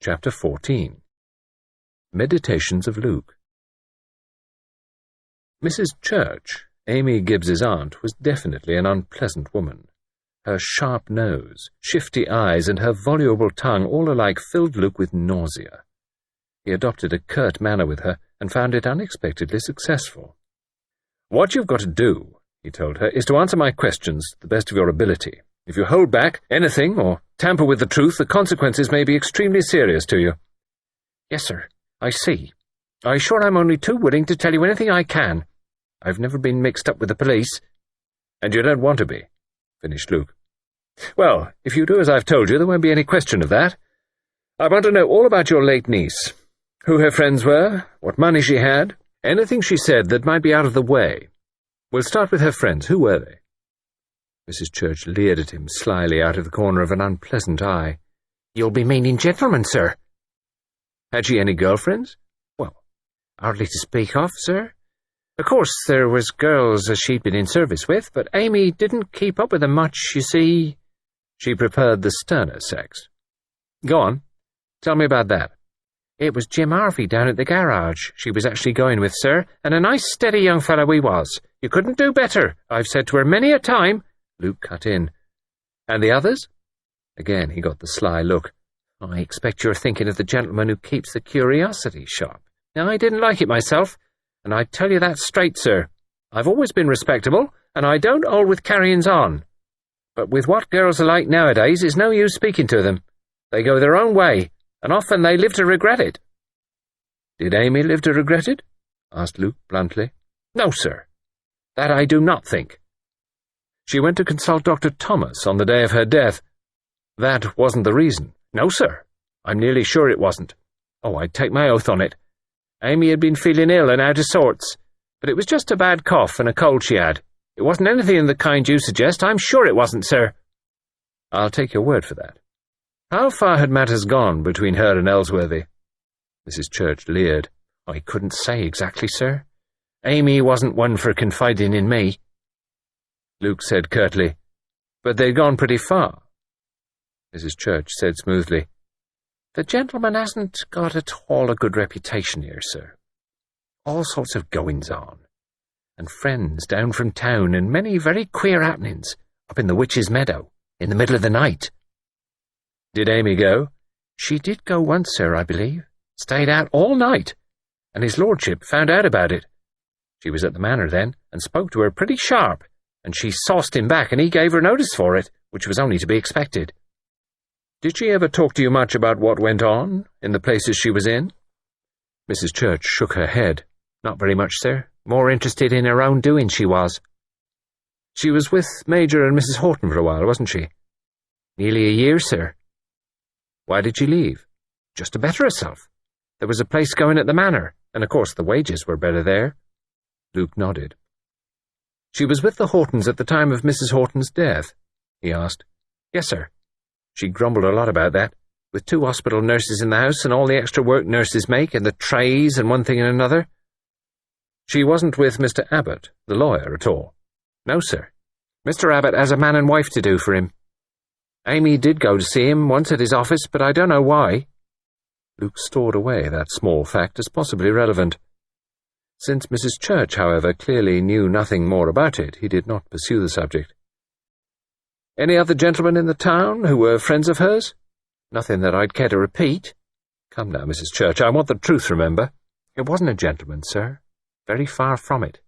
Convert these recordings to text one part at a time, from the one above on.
Chapter 14. Meditations of Luke. Mrs. Church, Amy Gibbs's aunt, was definitely an unpleasant woman. Her sharp nose, shifty eyes, and her voluble tongue all alike filled Luke with nausea. He adopted a curt manner with her and found it unexpectedly successful. "What you've got to do," he told her, "is to answer my questions to the best of your ability. If you hold back anything or tamper with the truth, the consequences may be extremely serious to you." "Yes, sir, I see. I assure I'm only too willing to tell you anything I can. I've never been mixed up with the police." "And you don't want to be," finished Luke. "Well, if you do as I've told you, there won't be any question of that. I want to know all about your late niece, who her friends were, what money she had, anything she said that might be out of the way. We'll start with her friends. Who were they?" Mrs. Church leered at him slyly out of the corner of an unpleasant eye. "You'll be meaning gentlemen, sir." "Had she any girlfriends?" "Well, hardly to speak of, sir. Of course, there was girls as she'd been in service with, but Amy didn't keep up with them much, you see." "She preferred the sterner sex." "Go on. Tell me about that." "It was Jim Harvey down at the garage she was actually going with, sir, and a nice steady young fellow he was. You couldn't do better, I've said to her many a time." Luke cut in. "And the others?" Again he got the sly look. "I expect you're thinking of the gentleman who keeps the curiosity shop. Now, I didn't like it myself, and I tell you that straight, sir. I've always been respectable, and I don't hold with carryings on. But with what girls are like nowadays, it's no use speaking to them. They go their own way, and often they live to regret it." "Did Amy live to regret it?" asked Luke bluntly. "No, sir. That I do not think." "She went to consult Dr. Thomas on the day of her death. That wasn't the reason." "No, sir. I'm nearly sure it wasn't. Oh, I'd take my oath on it. Amy had been feeling ill and out of sorts, but it was just a bad cough and a cold she had. It wasn't anything of the kind you suggest. I'm sure it wasn't, sir." "I'll take your word for that. How far had matters gone between her and Ellsworthy?" Mrs. Church leered. "I couldn't say exactly, sir. Amy wasn't one for confiding in me." Luke said curtly, "But they'd gone pretty far." Mrs. Church said smoothly, "The gentleman hasn't got at all a good reputation here, sir. All sorts of goings-on, and friends down from town, and many very queer happenings up in the Witch's Meadow, in the middle of the night." "Did Amy go?" "She did go once, sir, I believe. Stayed out all night, and his lordship found out about it. She was at the manor then, and spoke to her pretty sharp, and she sauced him back, and he gave her notice for it, which was only to be expected." "Did she ever talk to you much about what went on in the places she was in?" Mrs. Church shook her head. "Not very much, sir. More interested in her own doing, she was." "She was with Major and Mrs. Horton for a while, wasn't she?" "Nearly a year, sir." "Why did she leave?" "Just to better herself. There was a place going at the manor, and of course the wages were better there." Luke nodded. "She was with the Hortons at the time of Mrs. Horton's death?" he asked. "Yes, sir. She grumbled a lot about that, with 2 hospital nurses in the house and all the extra work nurses make, and the trays and one thing and another." "She wasn't with Mr. Abbott, the lawyer, at all?" "No, sir. Mr. Abbott has a man and wife to do for him. Amy did go to see him once at his office, but I don't know why." Luke stored away that small fact as possibly relevant. Since Mrs. Church, however, clearly knew nothing more about it, he did not pursue the subject. "Any other gentlemen in the town who were friends of hers?" "Nothing that I'd care to repeat." "Come now, Mrs. Church, I want the truth, remember." "It wasn't a gentleman, sir. Very far from it.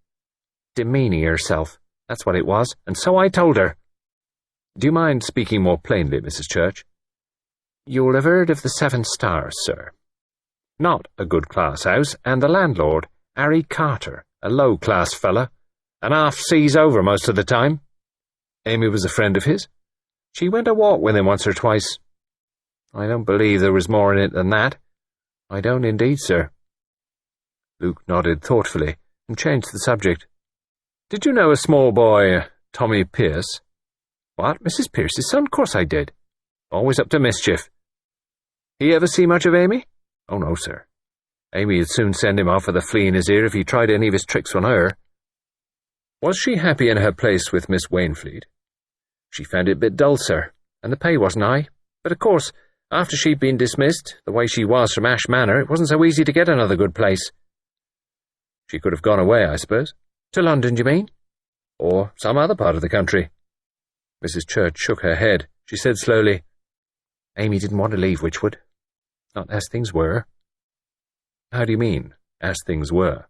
Demeaning herself, that's what it was, and so I told her." "Do you mind speaking more plainly, Mrs. Church?" "You'll have heard of the 7 Stars, sir. Not a good-class house, and the landlord, Harry Carter, a low-class fella, and half seas over most of the time." "Amy was a friend of his?" "She went a walk with him once or twice." "I don't believe there was more in it than that." "I don't indeed, sir." Luke nodded thoughtfully and changed the subject. "Did you know a small boy, Tommy Pierce?" "What, Mrs. Pierce's son? Of course I did. Always up to mischief." "He ever see much of Amy?" "Oh, no, sir. Amy would soon send him off with a flea in his ear if he tried any of his tricks on her." "Was she happy in her place with Miss Wainfleet?" "She found it a bit dull, sir, and the pay wasn't high. But of course, After she'd been dismissed, the way she was from Ash Manor, it wasn't so easy to get another good place. She could have gone away, I suppose. To London, do you mean? Or some other part of the country. Mrs. Church shook her head. She said slowly, Amy didn't want to leave Wychwood. Not as things were. How do you mean, as things were?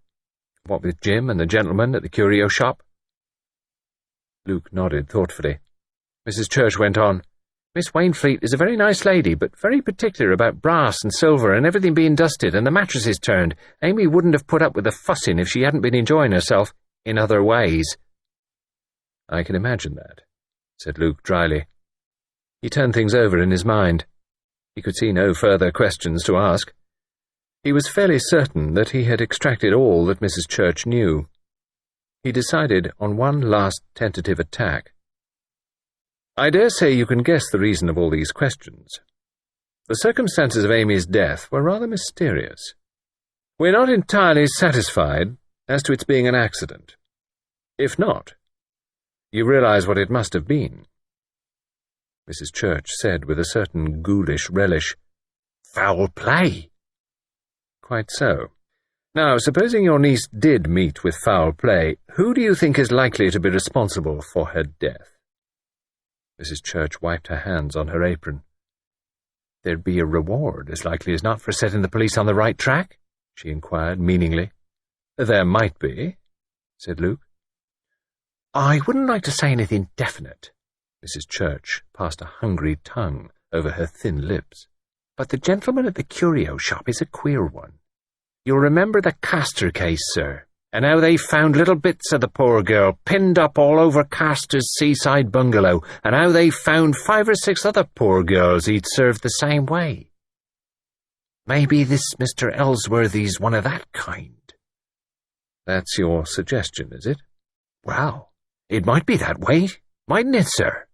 What with Jim and the gentleman at the curio shop? Luke nodded thoughtfully. Mrs. Church went on, Miss Wainfleet is a very nice lady, but very particular about brass and silver and everything being dusted and the mattresses turned. Amy wouldn't have put up with the fussing if she hadn't been enjoying herself in other ways. I can imagine that, said Luke dryly. He turned things over in his mind. He could see no further questions to ask. He was fairly certain that he had extracted all that Mrs. Church knew. He decided on one last tentative attack. I dare say you can guess the reason of all these questions. The circumstances of Amy's death were rather mysterious. We're not entirely satisfied as to its being an accident. If not, you realize what it must have been. Mrs. Church said with a certain ghoulish relish, Foul play. Quite so. Now, supposing your niece did meet with foul play, who do you think is likely to be responsible for her death? Mrs. Church wiped her hands on her apron. There'd be a reward, as likely as not, for setting the police on the right track? She inquired meaningly. There might be, said Luke. I wouldn't like to say anything definite. Mrs. Church passed a hungry tongue over her thin lips. But the gentleman at the curio shop is a queer one. You'll remember the Castor case, sir, and how they found little bits of the poor girl pinned up all over Castor's seaside bungalow, and how they found 5 or 6 other poor girls he'd served the same way. Maybe this Mr. Ellsworthy's one of that kind. That's your suggestion, is it? Well, it might be that way, mightn't it, sir?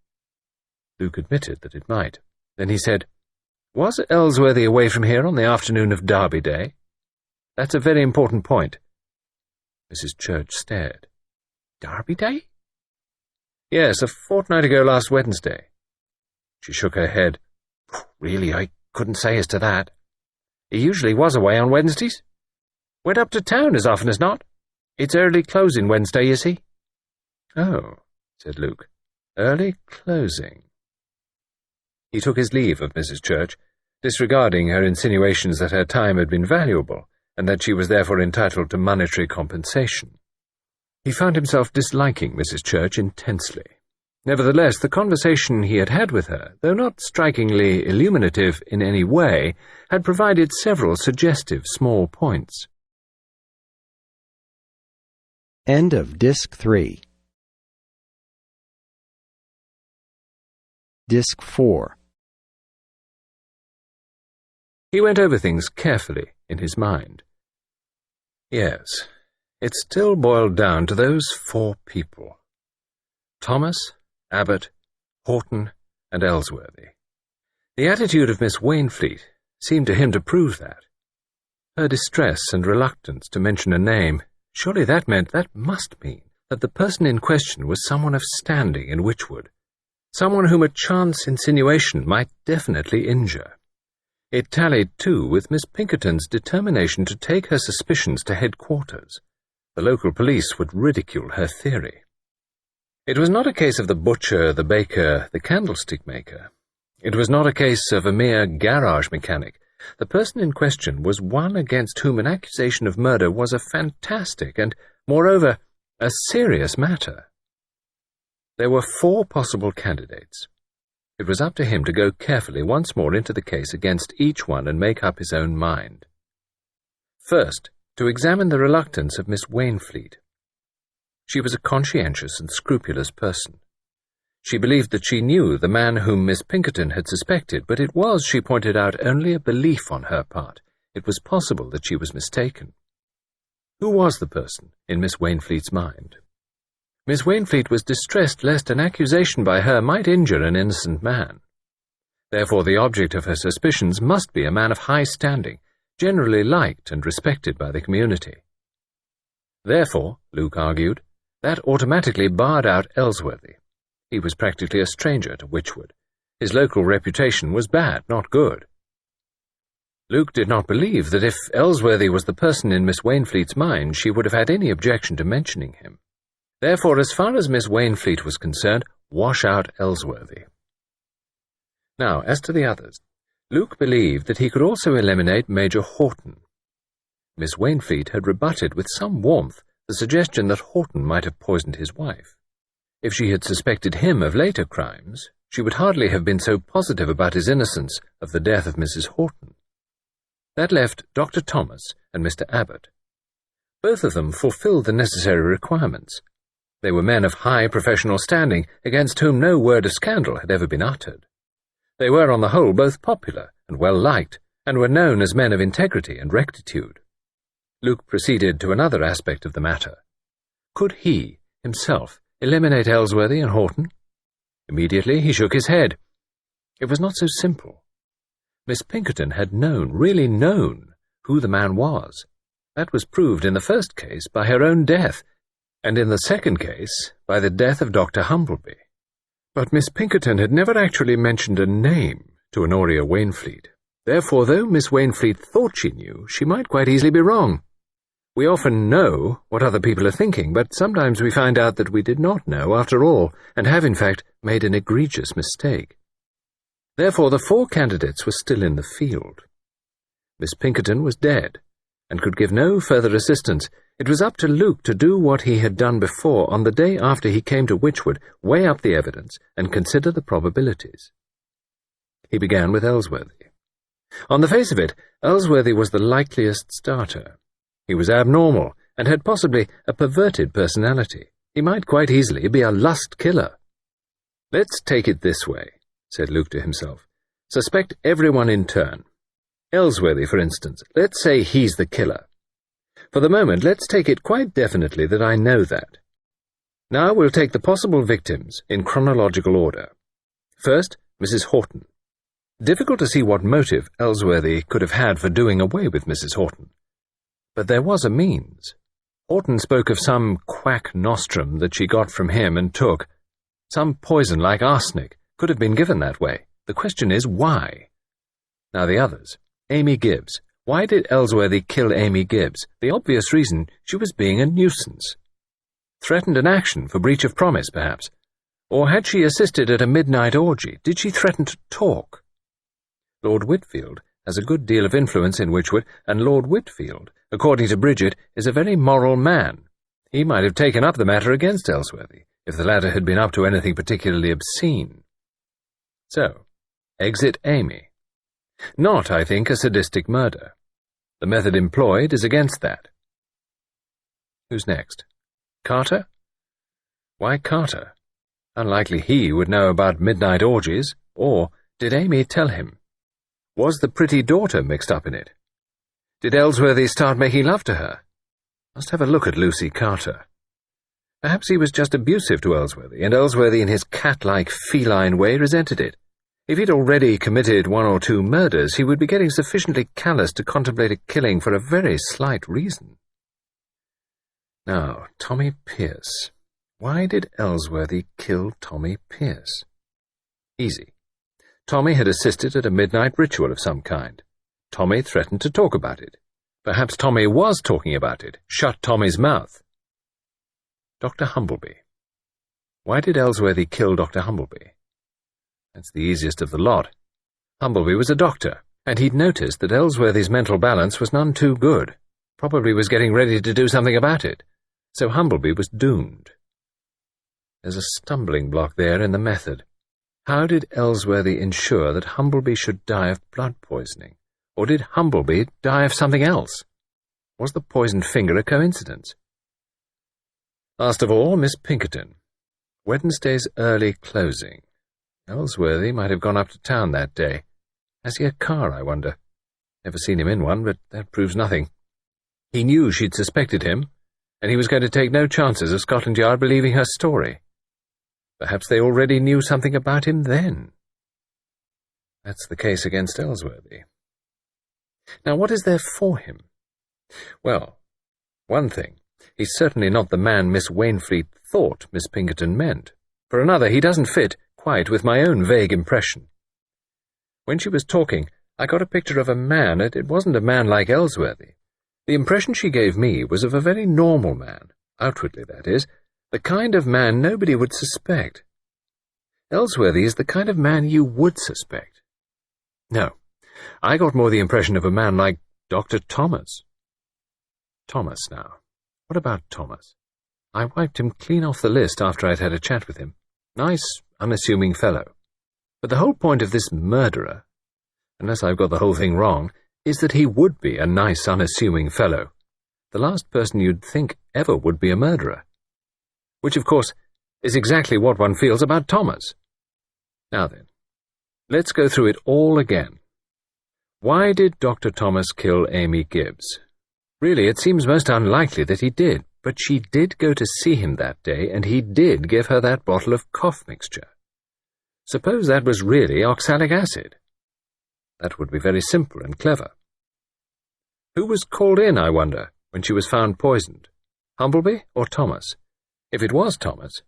Luke admitted that it might. Then he said, Was Ellsworthy away from here on the afternoon of Derby Day? That's a very important point. Mrs. Church stared. Derby Day? Yes, a fortnight ago last Wednesday. She shook her head. Really, I couldn't say as to that. He usually was away on Wednesdays. Went up to town as often as not. It's early closing Wednesday, is he? Oh, said Luke. Early closing. He took his leave of Mrs. Church, disregarding her insinuations that her time had been valuable, and that she was therefore entitled to monetary compensation. He found himself disliking Mrs. Church intensely. Nevertheless, the conversation he had had with her, though not strikingly illuminative in any way, had provided several suggestive small points. End of Disc 3. Disc 4. He went over things carefully in his mind. Yes, it still boiled down to those 4 people. Thomas, Abbott, Horton, and Ellsworthy. The attitude of Miss Wainfleet seemed to him to prove that. Her distress and reluctance to mention a name, surely that must mean that the person in question was someone of standing in Wychwood, someone whom a chance insinuation might definitely injure. It tallied, too, with Miss Pinkerton's determination to take her suspicions to headquarters. The local police would ridicule her theory. It was not a case of the butcher, the baker, the candlestick maker. It was not a case of a mere garage mechanic. The person in question was one against whom an accusation of murder was a fantastic and, moreover, a serious matter. There were 4 possible candidates. It was up to him to go carefully once more into the case against each one and make up his own mind. First, to examine the reluctance of Miss Wainfleet. She was a conscientious and scrupulous person. She believed that she knew the man whom Miss Pinkerton had suspected, but it was, she pointed out, only a belief on her part. It was possible that she was mistaken. Who was the person in Miss Wainfleet's mind? Miss Wainfleet was distressed lest an accusation by her might injure an innocent man. Therefore the object of her suspicions must be a man of high standing, generally liked and respected by the community. Therefore, Luke argued, that automatically barred out Ellsworthy. He was practically a stranger to Wychwood, His local reputation was bad, not good. Luke did not believe that if Ellsworthy was the person in Miss Wainfleet's mind, she would have had any objection to mentioning him. Therefore, as far as Miss Wainfleet was concerned, wash out Ellsworthy. Now, as to the others, Luke believed that he could also eliminate Major Horton. Miss Wainfleet had rebutted with some warmth the suggestion that Horton might have poisoned his wife. If she had suspected him of later crimes, she would hardly have been so positive about his innocence of the death of Mrs. Horton. That left Dr. Thomas and Mr. Abbott. Both of them fulfilled the necessary requirements. They were men of high professional standing, against whom no word of scandal had ever been uttered. They were on the whole both popular and well-liked, and were known as men of integrity and rectitude. Luke proceeded to another aspect of the matter. Could he, himself, eliminate Ellsworthy and Horton? Immediately he shook his head. It was not so simple. Miss Pinkerton had really known, who the man was. That was proved in the first case by her own death, and in the second case by the death of Dr. Humbleby. But Miss Pinkerton had never actually mentioned a name to Honoria Wainfleet. Therefore, though Miss Wainfleet thought she knew, she might quite easily be wrong. We often know what other people are thinking, but sometimes we find out that we did not know after all, and have in fact made an egregious mistake. Therefore, the 4 candidates were still in the field. Miss Pinkerton was dead, and could give no further assistance. It was up to Luke to do what he had done before on the day after he came to Wychwood, weigh up the evidence, and consider the probabilities. He began with Ellsworthy. On the face of it, Ellsworthy was the likeliest starter. He was abnormal, and had possibly a perverted personality. He might quite easily be a lust killer. "Let's take it this way," said Luke to himself. "Suspect everyone in turn. Ellsworthy, for instance. Let's say he's the killer. For the moment, let's take it quite definitely that I know that. Now we'll take the possible victims in chronological order. First, Mrs. Horton. Difficult to see what motive Ellsworthy could have had for doing away with Mrs. Horton. But there was a means. Horton spoke of some quack nostrum that she got from him and took. Some poison like arsenic could have been given that way. The question is, why? Now the others. Amy Gibbs. Why did Ellsworthy kill Amy Gibbs? The obvious reason: she was being a nuisance. Threatened an action for breach of promise, perhaps. Or had she assisted at a midnight orgy? Did she threaten to talk? Lord Whitfield has a good deal of influence in Wychwood, and Lord Whitfield, according to Bridget, is a very moral man. He might have taken up the matter against Ellsworthy, if the latter had been up to anything particularly obscene. So, exit Amy. Not, I think, a sadistic murder. The method employed is against that. Who's next? Carter? Why Carter? Unlikely he would know about midnight orgies, or did Amy tell him? Was the pretty daughter mixed up in it? Did Ellsworthy start making love to her? Must have a look at Lucy Carter. Perhaps he was just abusive to Ellsworthy, and Ellsworthy in his cat-like feline way resented it. If he'd already committed 1 or 2 murders, he would be getting sufficiently callous to contemplate a killing for a very slight reason. Now, Tommy Pierce. Why did Ellsworthy kill Tommy Pierce? Easy. Tommy had assisted at a midnight ritual of some kind. Tommy threatened to talk about it. Perhaps Tommy was talking about it. Shut Tommy's mouth. Dr. Humbleby. Why did Ellsworthy kill Dr. Humbleby? That's the easiest of the lot. Humbleby was a doctor, and he'd noticed that Ellsworthy's mental balance was none too good. Probably was getting ready to do something about it. So Humbleby was doomed. There's a stumbling block there in the method. How did Ellsworthy ensure that Humbleby should die of blood poisoning? Or did Humbleby die of something else? Was the poisoned finger a coincidence? Last of all, Miss Pinkerton. Wednesday's early closing. Ellsworthy might have gone up to town that day. Has he a car, I wonder? Never seen him in one, but that proves nothing. He knew she'd suspected him, and he was going to take no chances of Scotland Yard believing her story. Perhaps they already knew something about him then. That's the case against Ellsworthy. Now, what is there for him? Well, one thing, he's certainly not the man Miss Wainfleet thought Miss Pinkerton meant. For another, he doesn't fit quite with my own vague impression. When she was talking, I got a picture of a man, and it wasn't a man like Ellsworthy. The impression she gave me was of a very normal man, outwardly, that is, the kind of man nobody would suspect. Ellsworthy is the kind of man you would suspect. No, I got more the impression of a man like Dr. Thomas. Thomas, now. What about Thomas? I wiped him clean off the list after I'd had a chat with him. Nice, unassuming fellow. But the whole point of this murderer, unless I've got the whole thing wrong, is that he would be a nice, unassuming fellow. The last person you'd think ever would be a murderer. Which, of course, is exactly what one feels about Thomas. Now then, let's go through it all again. Why did Dr. Thomas kill Amy Gibbs? Really, it seems most unlikely that he did, but she did go to see him that day, and he did give her that bottle of cough mixture. Suppose that was really oxalic acid. That would be very simple and clever. Who was called in, I wonder, when she was found poisoned? Humbleby or Thomas? If it was Thomas,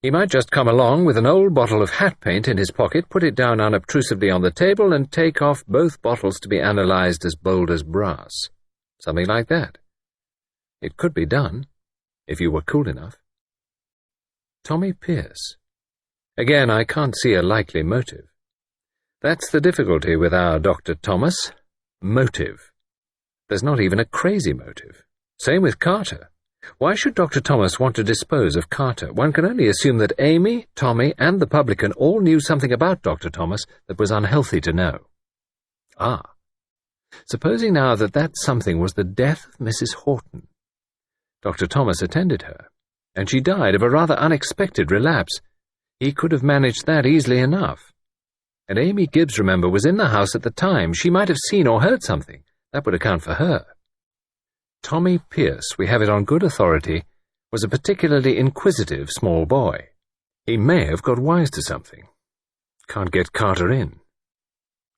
he might just come along with an old bottle of hat paint in his pocket, put it down unobtrusively on the table, and take off both bottles to be analysed as bold as brass. Something like that. It could be done, if you were cool enough. Tommy Pierce. Again, I can't see a likely motive. That's the difficulty with our Dr. Thomas. Motive. There's not even a crazy motive. Same with Carter. Why should Dr. Thomas want to dispose of Carter? One can only assume that Amy, Tommy, and the publican all knew something about Dr. Thomas that was unhealthy to know. Ah. Supposing now that that something was the death of Mrs. Horton. Dr. Thomas attended her, and she died of a rather unexpected relapse. He could have managed that easily enough. And Amy Gibbs, remember, was in the house at the time. She might have seen or heard something. That would account for her. Tommy Pierce, we have it on good authority, was a particularly inquisitive small boy. He may have got wise to something. Can't get Carter in.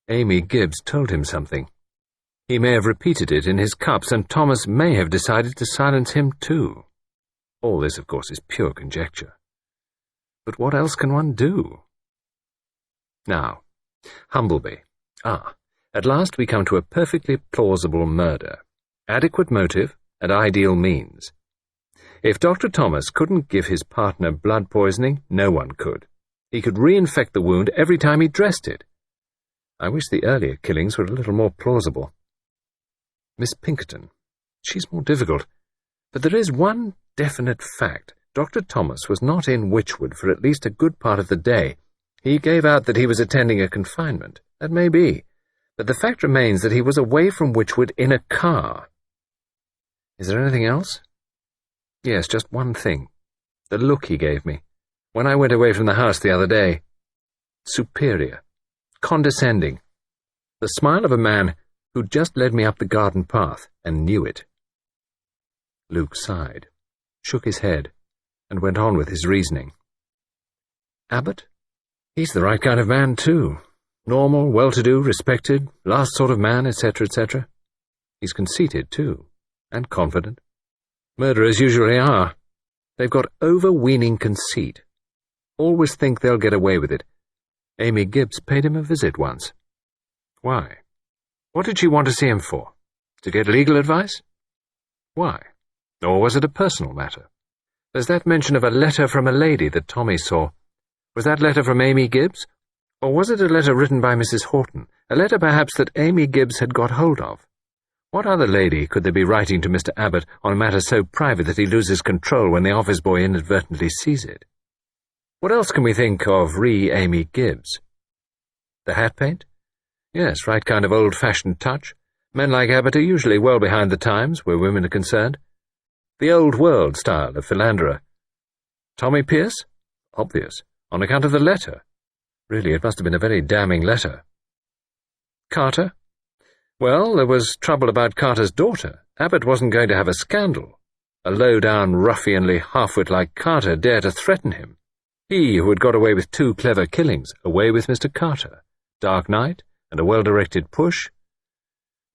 Amy Gibbs told him something. He may have repeated it in his cups, and Thomas may have decided to silence him too. All this, of course, is pure conjecture. But what else can one do? Now, Humbleby. At last we come to a perfectly plausible murder. Adequate motive and ideal means. If Dr. Thomas couldn't give his partner blood poisoning, no one could. He could reinfect the wound every time he dressed it. I wish the earlier killings were a little more plausible. Miss Pinkerton. She's more difficult. But there is one definite fact. Dr. Thomas was not in Wychwood for at least a good part of the day. He gave out that he was attending a confinement. That may be. But the fact remains that he was away from Wychwood in a car. Is there anything else? Yes, just one thing. The look he gave me, when I went away from the house the other day. Superior. Condescending. The smile of a man who'd just led me up the garden path and knew it. Luke sighed, shook his head, and went on with his reasoning. Abbott? He's the right kind of man, too. Normal, well-to-do, respected, last sort of man, etc., etc. He's conceited, too, and confident. Murderers usually are. They've got overweening conceit. Always think they'll get away with it. Amy Gibbs paid him a visit once. Why? What did she want to see him for? To get legal advice? Why? Or was it a personal matter? There's that mention of a letter from a lady that Tommy saw. Was that letter from Amy Gibbs? Or was it a letter written by Mrs. Horton? A letter perhaps that Amy Gibbs had got hold of? What other lady could they be writing to Mr. Abbott on a matter so private that he loses control when the office boy inadvertently sees it? What else can we think of re Amy Gibbs? The hat paint? Yes, right kind of old-fashioned touch. Men like Abbott are usually well behind the times where women are concerned. The old world style of philanderer. Tommy Pierce? Obvious, on account of the letter. Really, it must have been a very damning letter. Carter? Well, there was trouble about Carter's daughter. Abbott wasn't going to have a scandal. A low-down, ruffianly half-wit like Carter dared to threaten him. He who had got away with 2 clever killings, away with Mr. Carter. Dark night, and a well-directed push.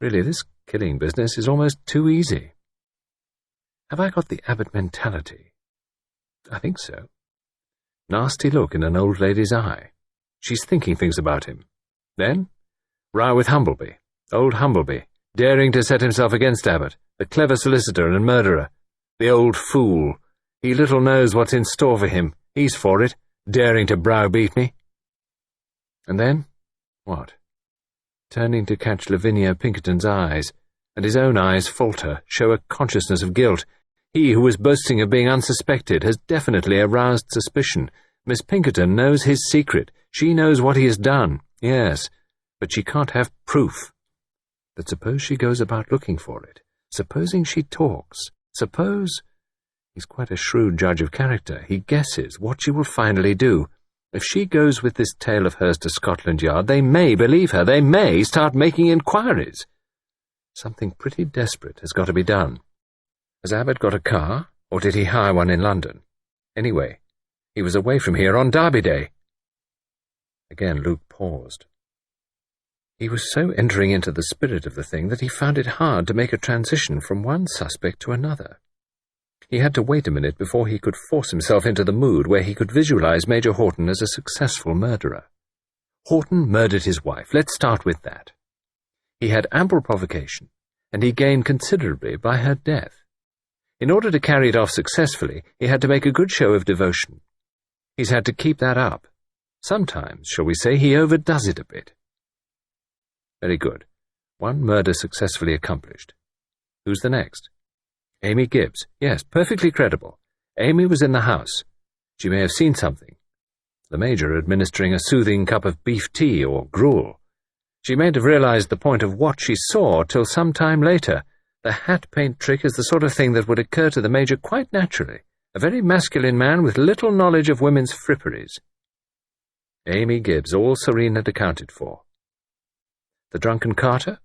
Really, this killing business is almost too easy. Have I got the Abbott mentality? I think so. Nasty look in an old lady's eye. She's thinking things about him. Then, row with Humbleby, old Humbleby, daring to set himself against Abbott, the clever solicitor and murderer. The old fool. He little knows what's in store for him. He's for it, daring to browbeat me. And then, what? Turning to catch Lavinia Pinkerton's eyes, and his own eyes falter, show a consciousness of guilt. He who was boasting of being unsuspected has definitely aroused suspicion. Miss Pinkerton knows his secret. She knows what he has done, yes, but she can't have proof. But suppose she goes about looking for it. Supposing she talks. Suppose— He's quite a shrewd judge of character. He guesses what she will finally do. If she goes with this tale of hers to Scotland Yard, they may believe her. They may start making inquiries. Something pretty desperate has got to be done. Has Abbott got a car, or did he hire one in London? Anyway, he was away from here on Derby Day. Again Luke paused. He was so entering into the spirit of the thing that he found it hard to make a transition from one suspect to another. He had to wait a minute before he could force himself into the mood where he could visualize Major Horton as a successful murderer. Horton murdered his wife. Let's start with that. He had ample provocation, and he gained considerably by her death. In order to carry it off successfully, he had to make a good show of devotion. He's had to keep that up. Sometimes, shall we say, he overdoes it a bit. Very good. One murder successfully accomplished. Who's the next? Amy Gibbs. Yes, perfectly credible. Amy was in the house. She may have seen something. The Major administering a soothing cup of beef tea or gruel. She mayn't have realized the point of what she saw till some time later. The hat-paint trick is the sort of thing that would occur to the Major quite naturally, a very masculine man with little knowledge of women's fripperies. Amy Gibbs, all Serene had accounted for. The drunken carter?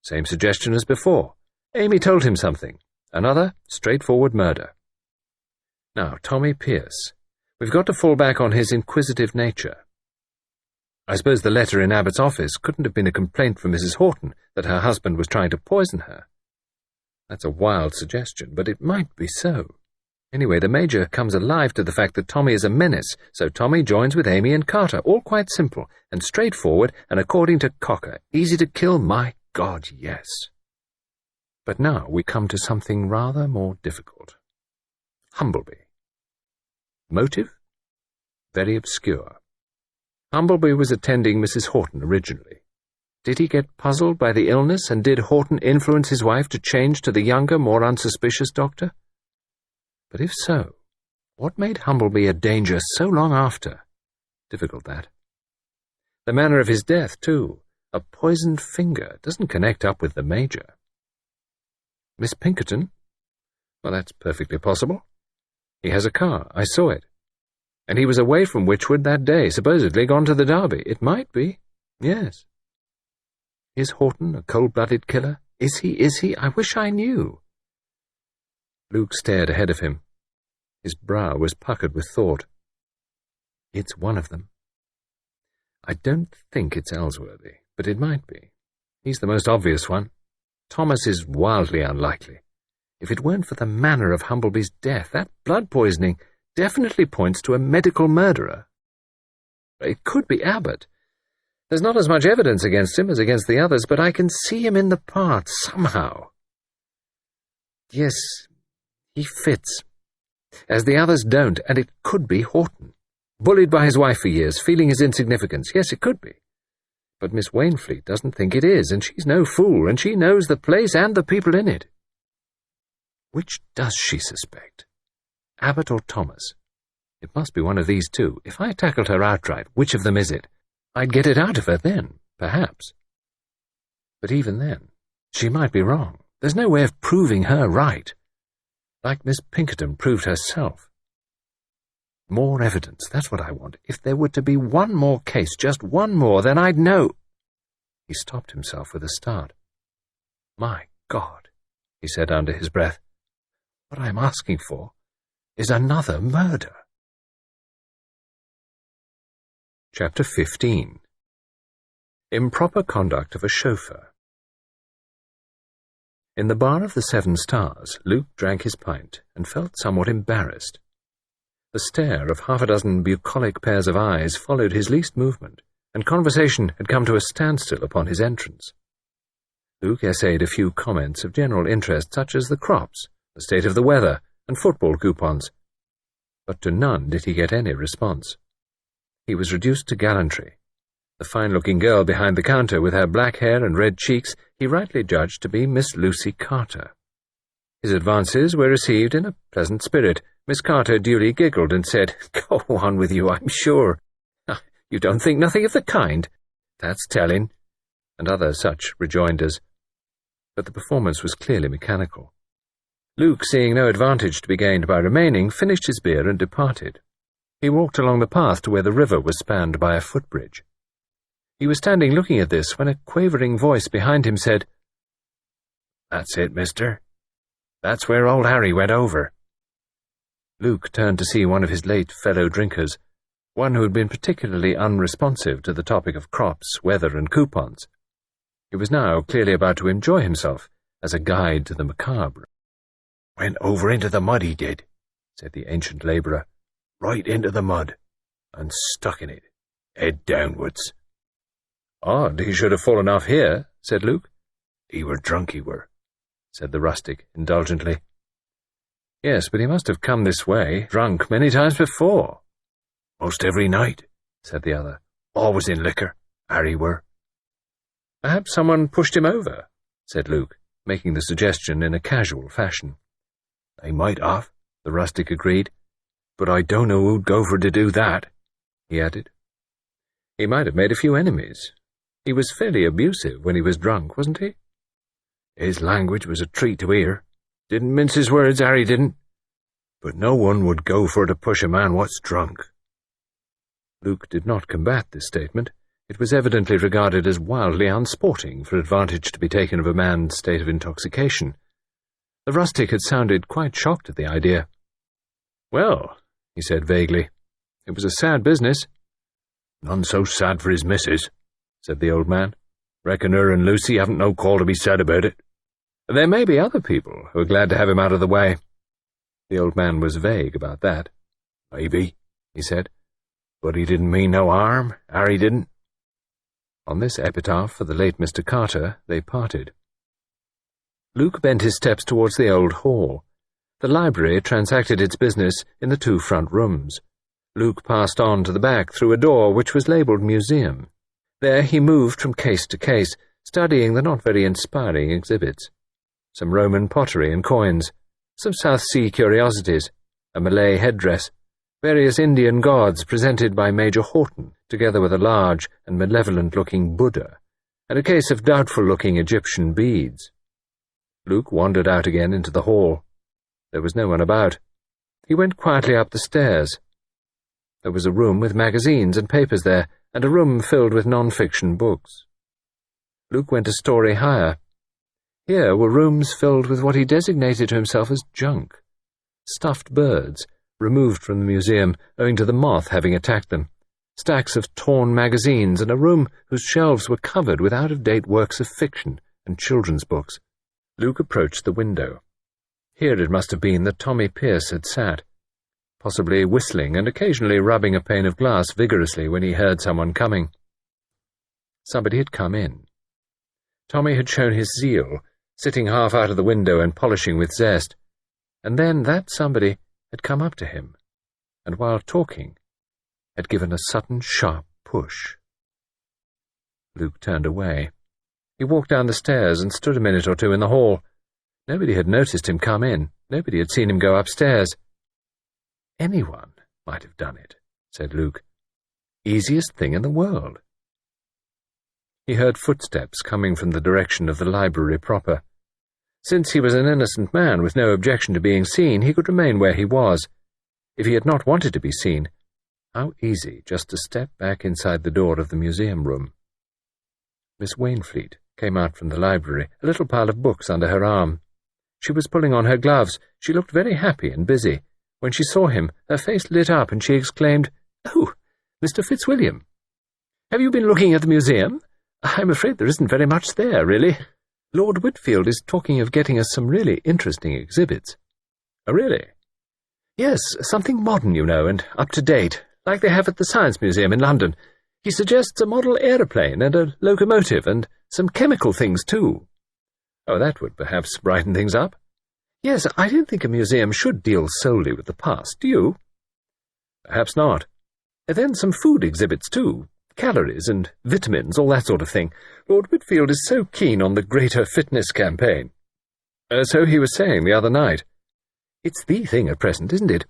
Same suggestion as before. Amy told him something. Another straightforward murder. Now, Tommy Pierce. We've got to fall back on his inquisitive nature. I suppose the letter in Abbott's office couldn't have been a complaint from Mrs. Horton that her husband was trying to poison her. That's a wild suggestion, but it might be so. Anyway, the Major comes alive to the fact that Tommy is a menace, so Tommy joins with Amy and Carter, all quite simple and straightforward, and according to Cocker, easy to kill, my God, yes. But now we come to something rather more difficult. Humbleby. Motive? Very obscure. Humbleby was attending Mrs. Horton originally. Did he get puzzled by the illness, and did Horton influence his wife to change to the younger, more unsuspicious doctor? But if so, what made Humbleby a danger so long after? Difficult, that. The manner of his death, too. A poisoned finger doesn't connect up with the Major. Miss Pinkerton? Well, that's perfectly possible. He has a car. I saw it. And he was away from Wychwood that day, supposedly gone to the Derby. It might be. Yes. Is Horton a cold-blooded killer? Is he? I wish I knew. Luke stared ahead of him. His brow was puckered with thought. It's one of them. I don't think it's Ellsworthy, but it might be. He's the most obvious one. Thomas is wildly unlikely. If it weren't for the manner of Humbleby's death, that blood poisoning definitely points to a medical murderer. It could be Abbott. There's not as much evidence against him as against the others, but I can see him in the part, somehow. Yes, he fits. As the others don't, and it could be Horton. Bullied by his wife for years, feeling his insignificance. Yes, it could be. But Miss Wainfleet doesn't think it is, and she's no fool, and she knows the place and the people in it. Which does she suspect? Abbott or Thomas? It must be one of these two. If I tackled her outright, which of them is it? I'd get it out of her then, perhaps. But even then, she might be wrong. There's no way of proving her right. Like Miss Pinkerton proved herself. More evidence, that's what I want. If there were to be one more case, just one more, then I'd know. He stopped himself with a start. My God, he said under his breath. What I'm asking for is another murder. Chapter 15. Improper Conduct of a Chauffeur. In the bar of the Seven Stars, Luke drank his pint and felt somewhat embarrassed. The stare of half a dozen bucolic pairs of eyes followed his least movement, and conversation had come to a standstill upon his entrance. Luke essayed a few comments of general interest, such as the crops, the state of the weather, and football coupons, but to none did he get any response. He was reduced to gallantry. The fine-looking girl behind the counter, with her black hair and red cheeks, he rightly judged to be Miss Lucy Carter. His advances were received in a pleasant spirit. Miss Carter duly giggled and said, "Go on with you, I'm sure. You don't think nothing of the kind. That's telling," and other such rejoinders. But the performance was clearly mechanical. Luke, seeing no advantage to be gained by remaining, finished his beer and departed. He walked along the path to where the river was spanned by a footbridge. He was standing looking at this when a quavering voice behind him said, "That's it, mister. That's where old Harry went over." Luke turned to see one of his late fellow-drinkers, one who had been particularly unresponsive to the topic of crops, weather, and coupons. He was now clearly about to enjoy himself as a guide to the macabre. "Went over into the mud, he did," said the ancient labourer. "Right into the mud, and stuck in it, head downwards." "Odd he should have fallen off here," said Luke. "He were drunk, he were," said the rustic indulgently. "Yes, but he must have come this way, drunk, many times before." "Most every night," said the other. "Always in liquor, Harry were." "Perhaps someone pushed him over," said Luke, making the suggestion in a casual fashion. "They might have," the rustic agreed. "But I don't know who'd go for to do that," he added. "He might have made a few enemies. He was fairly abusive when he was drunk, wasn't he?" "His language was a treat to hear. Didn't mince his words, Harry didn't. But no one would go for to push a man what's drunk." Luke did not combat this statement. It was evidently regarded as wildly unsporting for advantage to be taken of a man's state of intoxication. The rustic had sounded quite shocked at the idea. "Well," he said vaguely, "it was a sad business." "None so sad for his missus," said the old man. "Reckon her and Lucy haven't no call to be sad about it." "There may be other people who are glad to have him out of the way." The old man was vague about that. "Maybe," he said. "But he didn't mean no harm, Harry didn't." On this epitaph for the late Mr. Carter, they parted. Luke bent his steps towards the old hall. The library transacted its business in the 2 front rooms. Luke passed on to the back through a door which was labelled Museum. There he moved from case to case, studying the not very inspiring exhibits. Some Roman pottery and coins, some South Sea curiosities, a Malay headdress, various Indian gods presented by Major Horton, together with a large and malevolent-looking Buddha, and a case of doubtful-looking Egyptian beads. Luke wandered out again into the hall. There was no one about. He went quietly up the stairs. There was a room with magazines and papers there, and a room filled with non-fiction books. Luke went a story higher. Here were rooms filled with what he designated to himself as junk. Stuffed birds, removed from the museum owing to the moth having attacked them, stacks of torn magazines, and a room whose shelves were covered with out-of-date works of fiction and children's books. Luke approached the window. Here it must have been that Tommy Pierce had sat, possibly whistling and occasionally rubbing a pane of glass vigorously when he heard someone coming. Somebody had come in. Tommy had shown his zeal, sitting half out of the window and polishing with zest, and then that somebody had come up to him, and while talking, had given a sudden sharp push. Luke turned away. He walked down the stairs and stood a minute or two in the hall. Nobody had noticed him come in. Nobody had seen him go upstairs. "Anyone might have done it," said Luke. "Easiest thing in the world." He heard footsteps coming from the direction of the library proper. Since he was an innocent man with no objection to being seen, he could remain where he was. If he had not wanted to be seen, how easy just to step back inside the door of the museum room. Miss Wainfleet came out from the library, a little pile of books under her arm. She was pulling on her gloves. She looked very happy and busy. When she saw him, her face lit up and she exclaimed, "Oh, Mr. Fitzwilliam! Have you been looking at the museum? I'm afraid there isn't very much there, really. Lord Whitfield is talking of getting us some really interesting exhibits." "Oh, really?" Yes, something modern, you know, and up-to-date, like they have at the Science Museum in London. He suggests a model aeroplane and a locomotive and some chemical things, too. Oh, that would perhaps brighten things up. Yes, I don't think a museum should deal solely with the past, do you? Perhaps not. And then some food exhibits, too. Calories and vitamins, all that sort of thing. Lord Whitfield is so keen on the Greater Fitness campaign. So he was saying the other night. It's the thing at present, isn't it?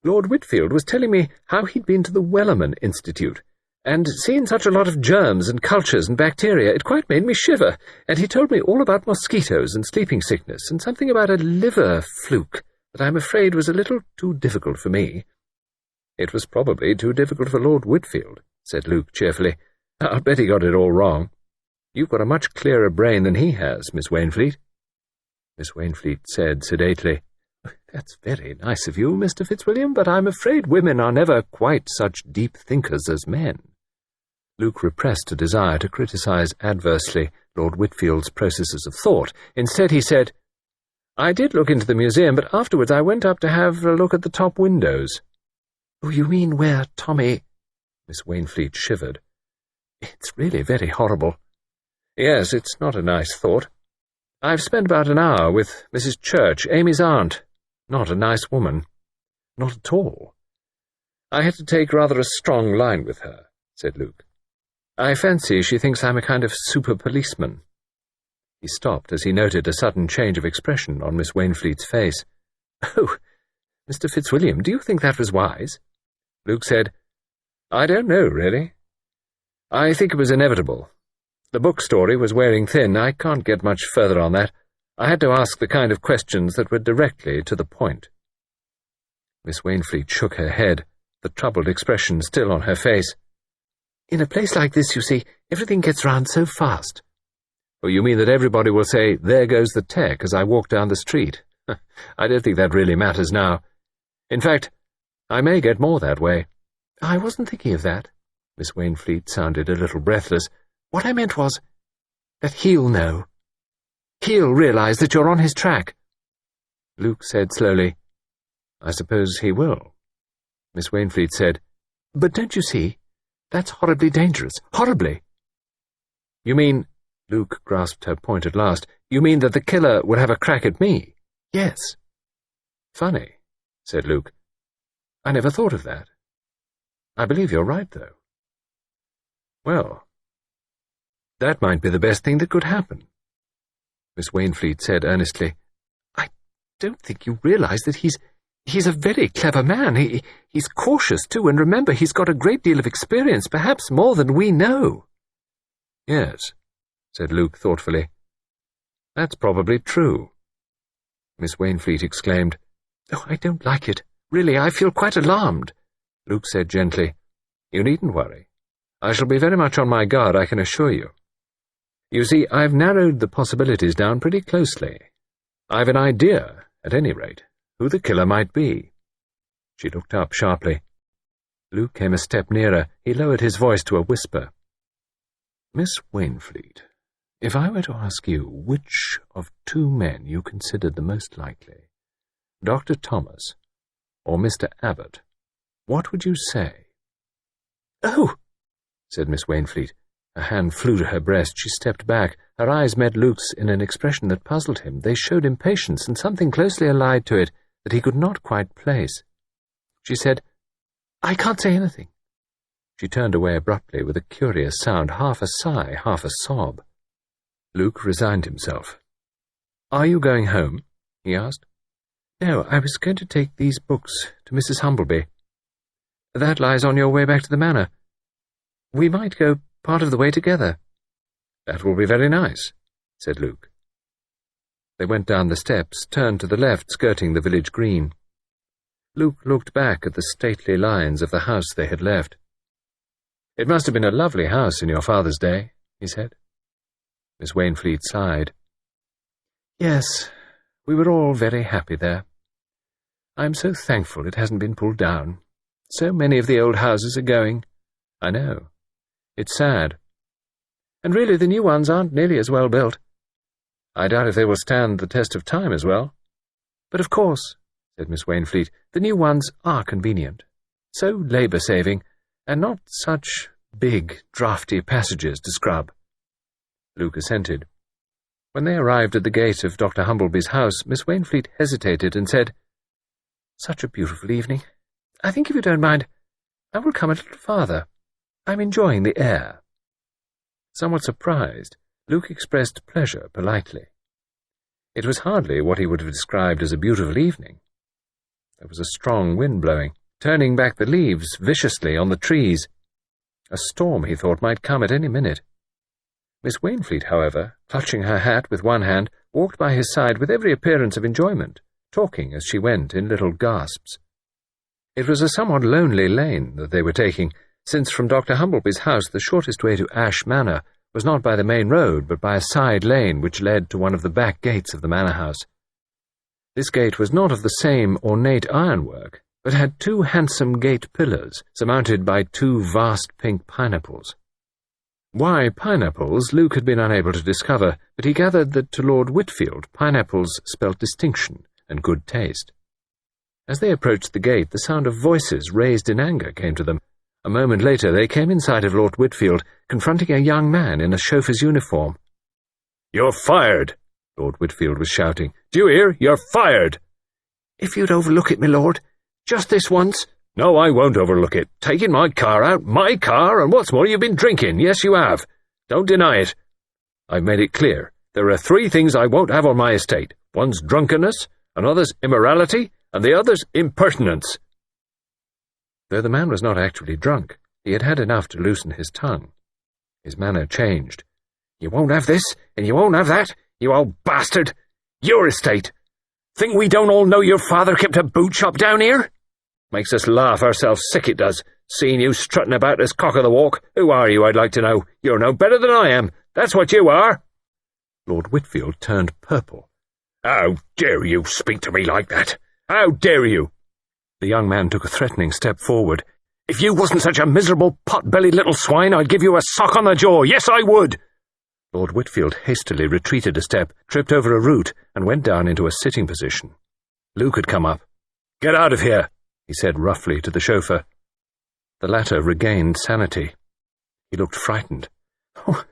Lord Whitfield was telling me how he'd been to the Wellerman Institute, and seen such a lot of germs and cultures and bacteria, it quite made me shiver, and he told me all about mosquitoes and sleeping sickness, and something about a liver fluke that I'm afraid was a little too difficult for me. It was probably too difficult for Lord Whitfield, said Luke cheerfully. I'll bet he got it all wrong. You've got a much clearer brain than he has, Miss Wainfleet. Miss Wainfleet said sedately, That's very nice of you, Mr. Fitzwilliam, but I'm afraid women are never quite such deep thinkers as men. Luke repressed a desire to criticize adversely Lord Whitfield's processes of thought. Instead he said, I did look into the museum, but afterwards I went up to have a look at the top windows. Oh, you mean where Tommy— Miss Wainfleet shivered. It's really very horrible. Yes, it's not a nice thought. I've spent about an hour with Mrs. Church, Amy's aunt. Not a nice woman. Not at all. I had to take rather a strong line with her, said Luke. I fancy she thinks I'm a kind of super policeman. He stopped as he noted a sudden change of expression on Miss Wainfleet's face. Oh, Mr. Fitzwilliam, do you think that was wise? Luke said, I don't know, really. I think it was inevitable. The book story was wearing thin. I can't get much further on that. I had to ask the kind of questions that were directly to the point. Miss Wainfleet shook her head, the troubled expression still on her face. In a place like this, you see, everything gets round so fast. Oh, you mean that everybody will say, there goes the tech, as I walk down the street? I don't think that really matters now. In fact, I may get more that way. I wasn't thinking of that. Miss Wainfleet sounded a little breathless. What I meant was that he'll know. He'll realize that you're on his track. Luke said slowly, I suppose he will. Miss Wainfleet said, But don't you see? That's horribly dangerous. Horribly. You mean, Luke grasped her point at last, you mean that the killer would have a crack at me? Yes. Funny, said Luke. I never thought of that. I believe you're right, though. Well, that might be the best thing that could happen. Miss Wainfleet said earnestly, I don't think you realize that he's a very clever man. He's cautious, too, and remember, he's got a great deal of experience, perhaps more than we know. Yes, said Luke thoughtfully. That's probably true. Miss Wainfleet exclaimed, Oh, I don't like it. Really, I feel quite alarmed. Luke said gently, You needn't worry. I shall be very much on my guard, I can assure you. You see, I've narrowed the possibilities down pretty closely. I've an idea, at any rate, who the killer might be. She looked up sharply. Luke came a step nearer. He lowered his voice to a whisper. Miss Wainfleet, if I were to ask you which of two men you considered the most likely, Dr. Thomas or Mr. Abbott, what would you say? Oh, said Miss Wainfleet. Her hand flew to her breast. She stepped back. Her eyes met Luke's in an expression that puzzled him. They showed impatience and something closely allied to it that he could not quite place. She said, I can't say anything. She turned away abruptly with a curious sound, half a sigh, half a sob. Luke resigned himself. Are you going home? He asked. No, I was going to take these books to Mrs. Humbleby. That lies on your way back to the manor. We might go part of the way together. That will be very nice, said Luke. They went down the steps, turned to the left, skirting the village green. Luke looked back at the stately lines of the house they had left. It must have been a lovely house in your father's day, he said. Miss Wainfleet sighed. Yes, we were all very happy there. I'm so thankful it hasn't been pulled down. So many of the old houses are going. I know. It's sad. And really the new ones aren't nearly as well built. I doubt if they will stand the test of time as well. But of course, said Miss Wainfleet. "The new ones are convenient. So labour-saving, and not such big, draughty passages to scrub." Luke assented. When they arrived at the gate of Dr. Humbleby's house, Miss Wainfleet hesitated and said, "Such a beautiful evening. I think, if you don't mind, I will come a little farther. I'm enjoying the air." Somewhat surprised, Luke expressed pleasure politely. It was hardly what he would have described as a beautiful evening. There was a strong wind blowing, turning back the leaves viciously on the trees. A storm, he thought, might come at any minute. Miss Wainfleet, however, clutching her hat with one hand, walked by his side with every appearance of enjoyment, talking as she went in little gasps. It was a somewhat lonely lane that they were taking, since from Dr. Humbleby's house the shortest way to Ash Manor was not by the main road, but by a side lane which led to one of the back gates of the manor house. This gate was not of the same ornate ironwork, but had two handsome gate pillars, surmounted by two vast pink pineapples. Why pineapples, Luke had been unable to discover, but he gathered that to Lord Whitfield pineapples spelt distinction and good taste. As they approached the gate, the sound of voices raised in anger came to them. A moment later they came in sight of Lord Whitfield, confronting a young man in a chauffeur's uniform. "You're fired!" Lord Whitfield was shouting. "Do you hear? You're fired!" "If you'd overlook it, my lord, just this once—" "No, I won't overlook it. Taking my car out, my car, and what's more, you've been drinking. Yes, you have. Don't deny it. I've made it clear. There are 3 things I won't have on my estate. One's drunkenness, another's immorality, and the other's impertinence." Though the man was not actually drunk, he had had enough to loosen his tongue. His manner changed. "You won't have this, and you won't have that, you old bastard! Your estate! Think we don't all know your father kept a boot shop down here? Makes us laugh ourselves sick, it does, seeing you strutting about as cock of the walk. Who are you, I'd like to know? You're no better than I am, that's what you are!" Lord Whitfield turned purple. "How dare you speak to me like that? How dare you?" The young man took a threatening step forward. "If you wasn't such a miserable, pot-bellied little swine, I'd give you a sock on the jaw. Yes, I would!" Lord Whitfield hastily retreated a step, tripped over a root, and went down into a sitting position. Luke had come up. "Get out of here," he said roughly to the chauffeur. The latter regained sanity. He looked frightened. "Oh,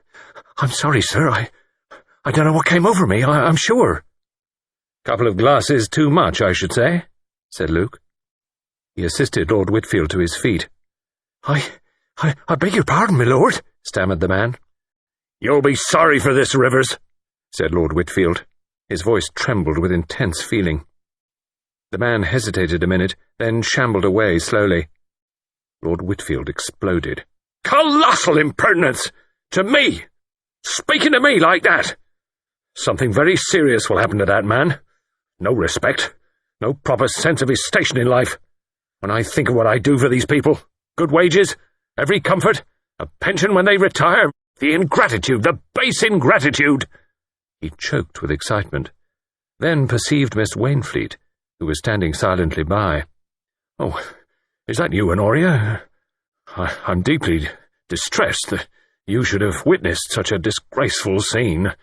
I'm sorry, sir. I don't know what came over me, I'm sure." "Couple of glasses too much, I should say," said Luke. He assisted Lord Whitfield to his feet. I beg your pardon, my lord," stammered the man. "You'll be sorry for this, Rivers," said Lord Whitfield. His voice trembled with intense feeling. The man hesitated a minute, then shambled away slowly. Lord Whitfield exploded. "Colossal impertinence! To me! Speaking to me like that! Something very serious will happen to that man. No respect, no proper sense of his station in life. When I think of what I do for these people, good wages, every comfort, a pension when they retire, the ingratitude, the base ingratitude—" He choked with excitement, then perceived Miss Wainfleet, who was standing silently by. "Oh, is that you, Honoria? I'm deeply distressed that you should have witnessed such a disgraceful scene.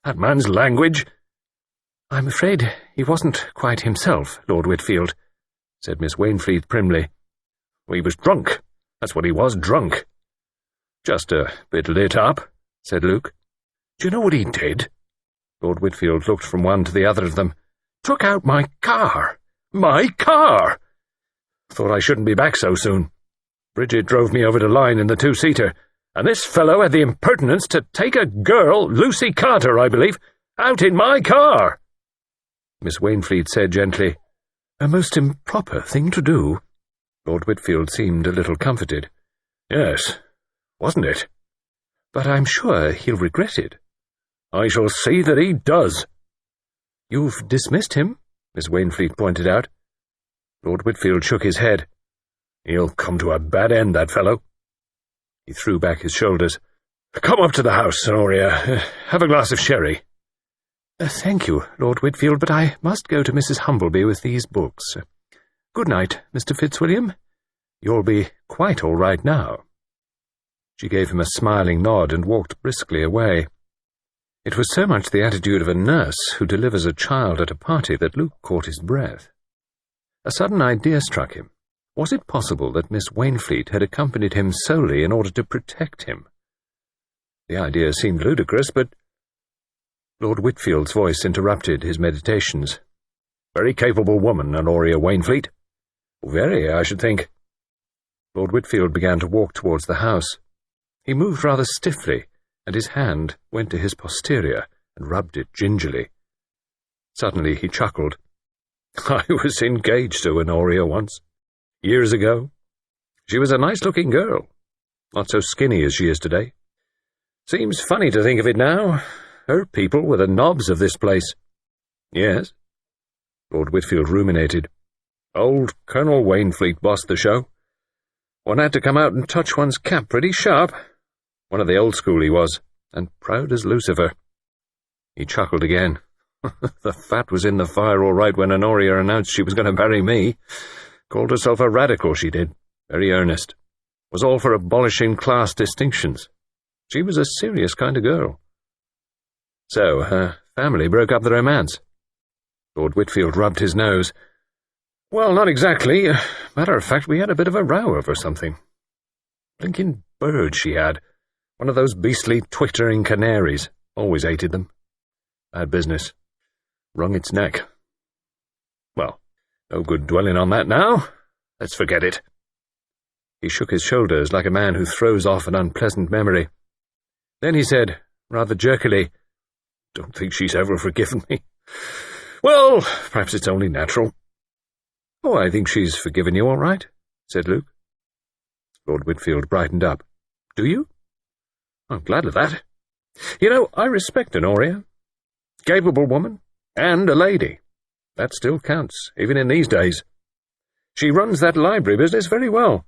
That man's language—" "I'm afraid he wasn't quite himself, Lord Whitfield," said Miss Wainfleet primly. "He was drunk. That's what he was, drunk." "Just a bit lit up," said Luke. "Do you know what he did?" Lord Whitfield looked from one to the other of them. "Took out my car. My car! Thought I shouldn't be back so soon. Bridget drove me over to Lyne in the 2-seater, and this fellow had the impertinence to take a girl, Lucy Carter, I believe, out in my car." Miss Wainfleet said gently, "A most improper thing to do." Lord Whitfield seemed a little comforted. "Yes, wasn't it? But I'm sure he'll regret it." "I shall see that he does." "You've dismissed him?" Miss Wainfleet pointed out. Lord Whitfield shook his head. "He'll come to a bad end, that fellow." He threw back his shoulders. "Come up to the house, Honoria. Have a glass of sherry." "Thank you, Lord Whitfield, but I must go to Mrs. Humbleby with these books. Good night, Mr. Fitzwilliam. You'll be quite all right now." She gave him a smiling nod and walked briskly away. It was so much the attitude of a nurse who delivers a child at a party that Luke caught his breath. A sudden idea struck him. Was it possible that Miss Wainfleet had accompanied him solely in order to protect him? The idea seemed ludicrous, but Lord Whitfield's voice interrupted his meditations. "Very capable woman, Honoria Wainfleet." "Very, I should think." Lord Whitfield began to walk towards the house. He moved rather stiffly, and his hand went to his posterior and rubbed it gingerly. Suddenly he chuckled. "I was engaged to Honoria once, years ago. She was a nice-looking girl, not so skinny as she is today. Seems funny to think of it now. Her people were the knobs of this place." "Yes?" Lord Whitfield ruminated. "Old Colonel Wainfleet bossed the show. One had to come out and touch one's cap pretty sharp. One of the old school he was, and proud as Lucifer." He chuckled again. "The fat was in the fire all right when Honoria announced she was going to marry me. Called herself a radical, she did. Very earnest. Was all for abolishing class distinctions. She was a serious kind of girl." "So, her family broke up the romance?" Lord Whitfield rubbed his nose. "Well, not exactly. Matter of fact, we had a bit of a row over something. Blinking bird she had. One of those beastly twittering canaries. Always hated them. Bad business. Wrung its neck. Well, no good dwelling on that now. Let's forget it." He shook his shoulders like a man who throws off an unpleasant memory. Then he said, rather jerkily, "Don't think she's ever forgiven me. Well, perhaps it's only natural." "Oh, I think she's forgiven you all right," said Luke. Lord Whitfield brightened up. "Do you?" "I'm glad of that. You know, I respect Honoria. Capable woman, and a lady. That still counts, even in these days. She runs that library business very well."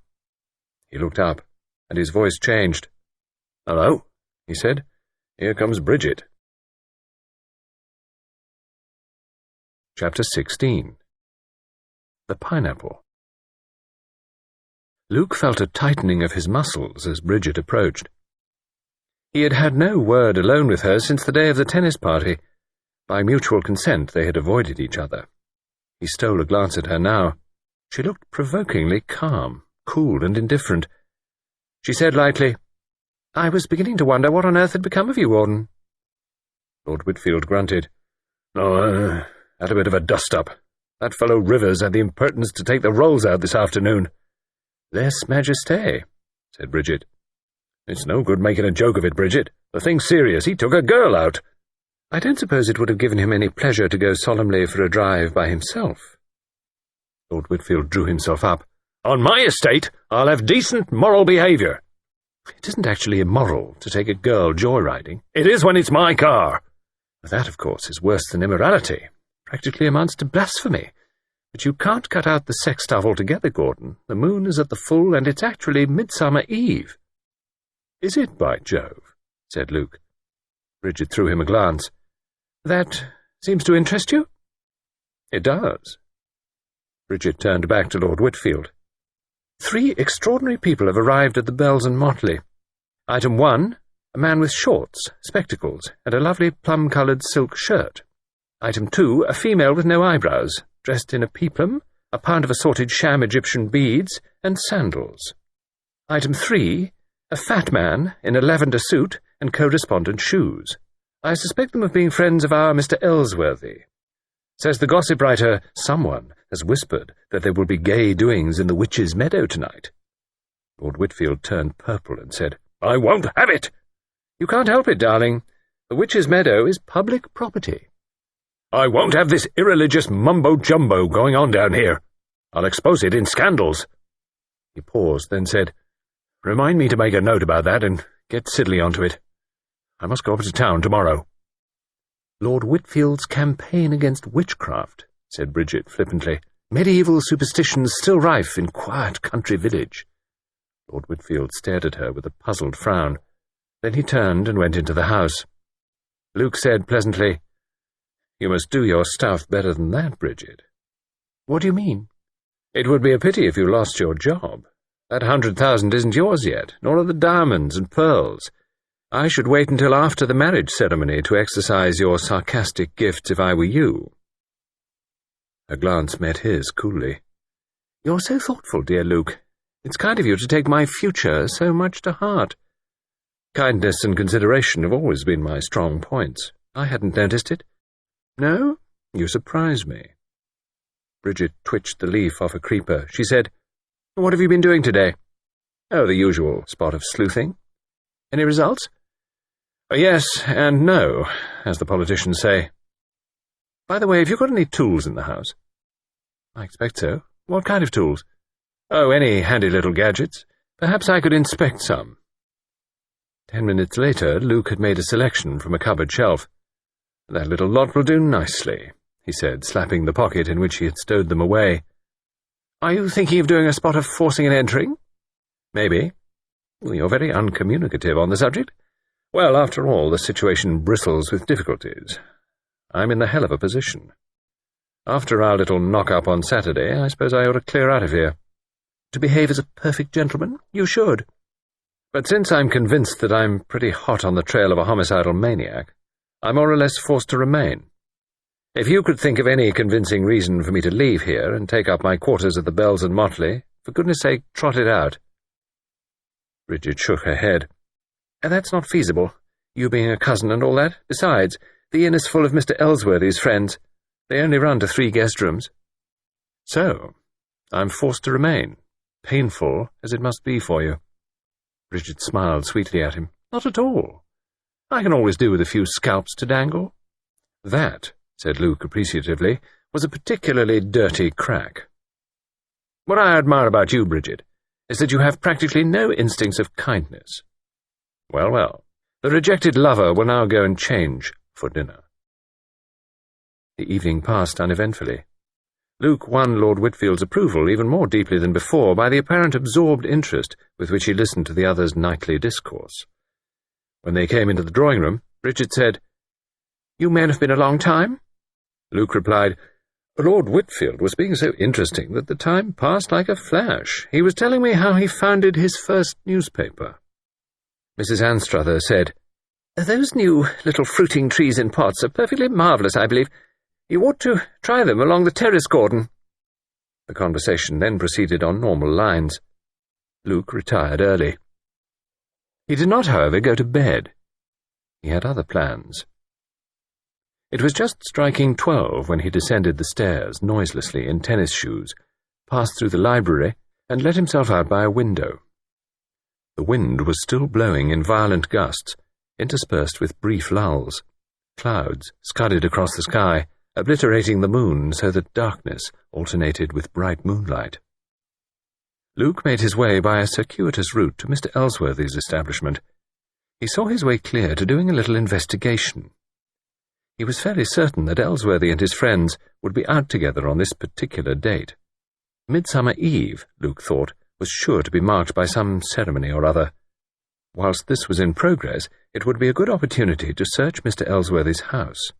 He looked up, and his voice changed. "Hello," he said. "Here comes Bridget." Chapter 16. The Pineapple. Luke felt a tightening of his muscles as Bridget approached. He had had no word alone with her since the day of the tennis party. By mutual consent they had avoided each other. He stole a glance at her now. She looked provokingly calm, cool and indifferent. She said lightly, "I was beginning to wonder what on earth had become of you, Warden." Lord Whitfield grunted. "Oh, had a bit of a dust-up. That fellow Rivers had the impertinence to take the rolls out this afternoon." "Less majesté," said Bridget. "It's no good making a joke of it, Bridget. The thing's serious. He took a girl out." "I don't suppose it would have given him any pleasure to go solemnly for a drive by himself." Lord Whitfield drew himself up. "On my estate, I'll have decent moral behaviour." "It isn't actually immoral to take a girl joyriding." "It is when it's my car." "That, of course, is worse than immorality. Practically amounts to blasphemy. But you can't cut out the sex stuff altogether, Gordon. The moon is at the full, and it's actually Midsummer Eve." "Is it, by Jove?" said Luke. Bridget threw him a glance. "That seems to interest you?" "It does." Bridget turned back to Lord Whitfield. 3 extraordinary people have arrived at the Bells and Motley. Item 1, a man with shorts, spectacles, and a lovely plum-coloured silk shirt. Item 2, a female with no eyebrows, dressed in a peplum, a pound of assorted sham Egyptian beads, and sandals. Item 3, a fat man in a lavender suit and correspondent shoes. I suspect them of being friends of our Mr. Ellsworthy. Says the gossip writer, someone has whispered that there will be gay doings in the Witch's Meadow tonight. Lord Whitfield turned purple and said, "I won't have it." "You can't help it, darling. The Witch's Meadow is public property." "I won't have this irreligious mumbo-jumbo going on down here. I'll expose it in scandals." He paused, then said, "Remind me to make a note about that and get Sidley onto it. I must go up to town tomorrow." "Lord Whitfield's campaign against witchcraft," said Bridget flippantly. "Medieval superstitions still rife in quiet country village." Lord Whitfield stared at her with a puzzled frown. Then he turned and went into the house. Luke said pleasantly, "You must do your stuff better than that, Bridget." "What do you mean?" "It would be a pity if you lost your job. That 100,000 isn't yours yet, nor are the diamonds and pearls. I should wait until after the marriage ceremony to exercise your sarcastic gifts if I were you." Her glance met his coolly. "You're so thoughtful, dear Luke. It's kind of you to take my future so much to heart." "Kindness and consideration have always been my strong points. I hadn't noticed it." "No? You surprise me." Bridget twitched the leaf off a creeper. She said, "What have you been doing today?" "Oh, the usual spot of sleuthing." "Any results?" "Yes and no, as the politicians say." "By the way, have you got any tools in the house?" "I expect so. What kind of tools?" "Oh, any handy little gadgets. Perhaps I could inspect some." 10 minutes later, Luke had made a selection from a cupboard shelf. "That little lot will do nicely," he said, slapping the pocket in which he had stowed them away. "Are you thinking of doing a spot of forcing and entering?" "Maybe." "Well, you're very uncommunicative on the subject." "Well, after all, the situation bristles with difficulties. I'm in the hell of a position. After our little knock-up on Saturday, I suppose I ought to clear out of here." "To behave as a perfect gentleman? You should." "But since I'm convinced that I'm pretty hot on the trail of a homicidal maniac, I'm more or less forced to remain. If you could think of any convincing reason for me to leave here and take up my quarters at the Bells and Motley, for goodness sake, trot it out." Bridget shook her head. "That's not feasible, you being a cousin and all that. Besides, the inn is full of Mr. Ellsworthy's friends. They only run to 3 guest rooms. "So, I'm forced to remain, painful as it must be for you." Bridget smiled sweetly at him. "Not at all. I can always do with a few scalps to dangle." "That," said Luke appreciatively, "was a particularly dirty crack." "What I admire about you, Bridget, is that you have practically no instincts of kindness. Well, well, the rejected lover will now go and change for dinner." The evening passed uneventfully. Luke won Lord Whitfield's approval even more deeply than before by the apparent absorbed interest with which he listened to the other's nightly discourse. When they came into the drawing-room, Bridget said, "You men have been a long time?" Luke replied, "Lord Whitfield was being so interesting that the time passed like a flash. He was telling me how he founded his first newspaper." Mrs. Anstruther said, "Those new little fruiting trees in pots are perfectly marvellous, I believe. You ought to try them along the terrace, Gordon." The conversation then proceeded on normal lines. Luke retired early. He did not, however, go to bed. He had other plans. It was just striking 12 when he descended the stairs noiselessly in tennis shoes, passed through the library, and let himself out by a window. The wind was still blowing in violent gusts, interspersed with brief lulls. Clouds scudded across the sky, obliterating the moon so that darkness alternated with bright moonlight. Luke made his way by a circuitous route to Mr. Ellsworthy's establishment. He saw his way clear to doing a little investigation. He was fairly certain that Ellsworthy and his friends would be out together on this particular date. Midsummer Eve, Luke thought, was sure to be marked by some ceremony or other. Whilst this was in progress, it would be a good opportunity to search Mr. Ellsworthy's house.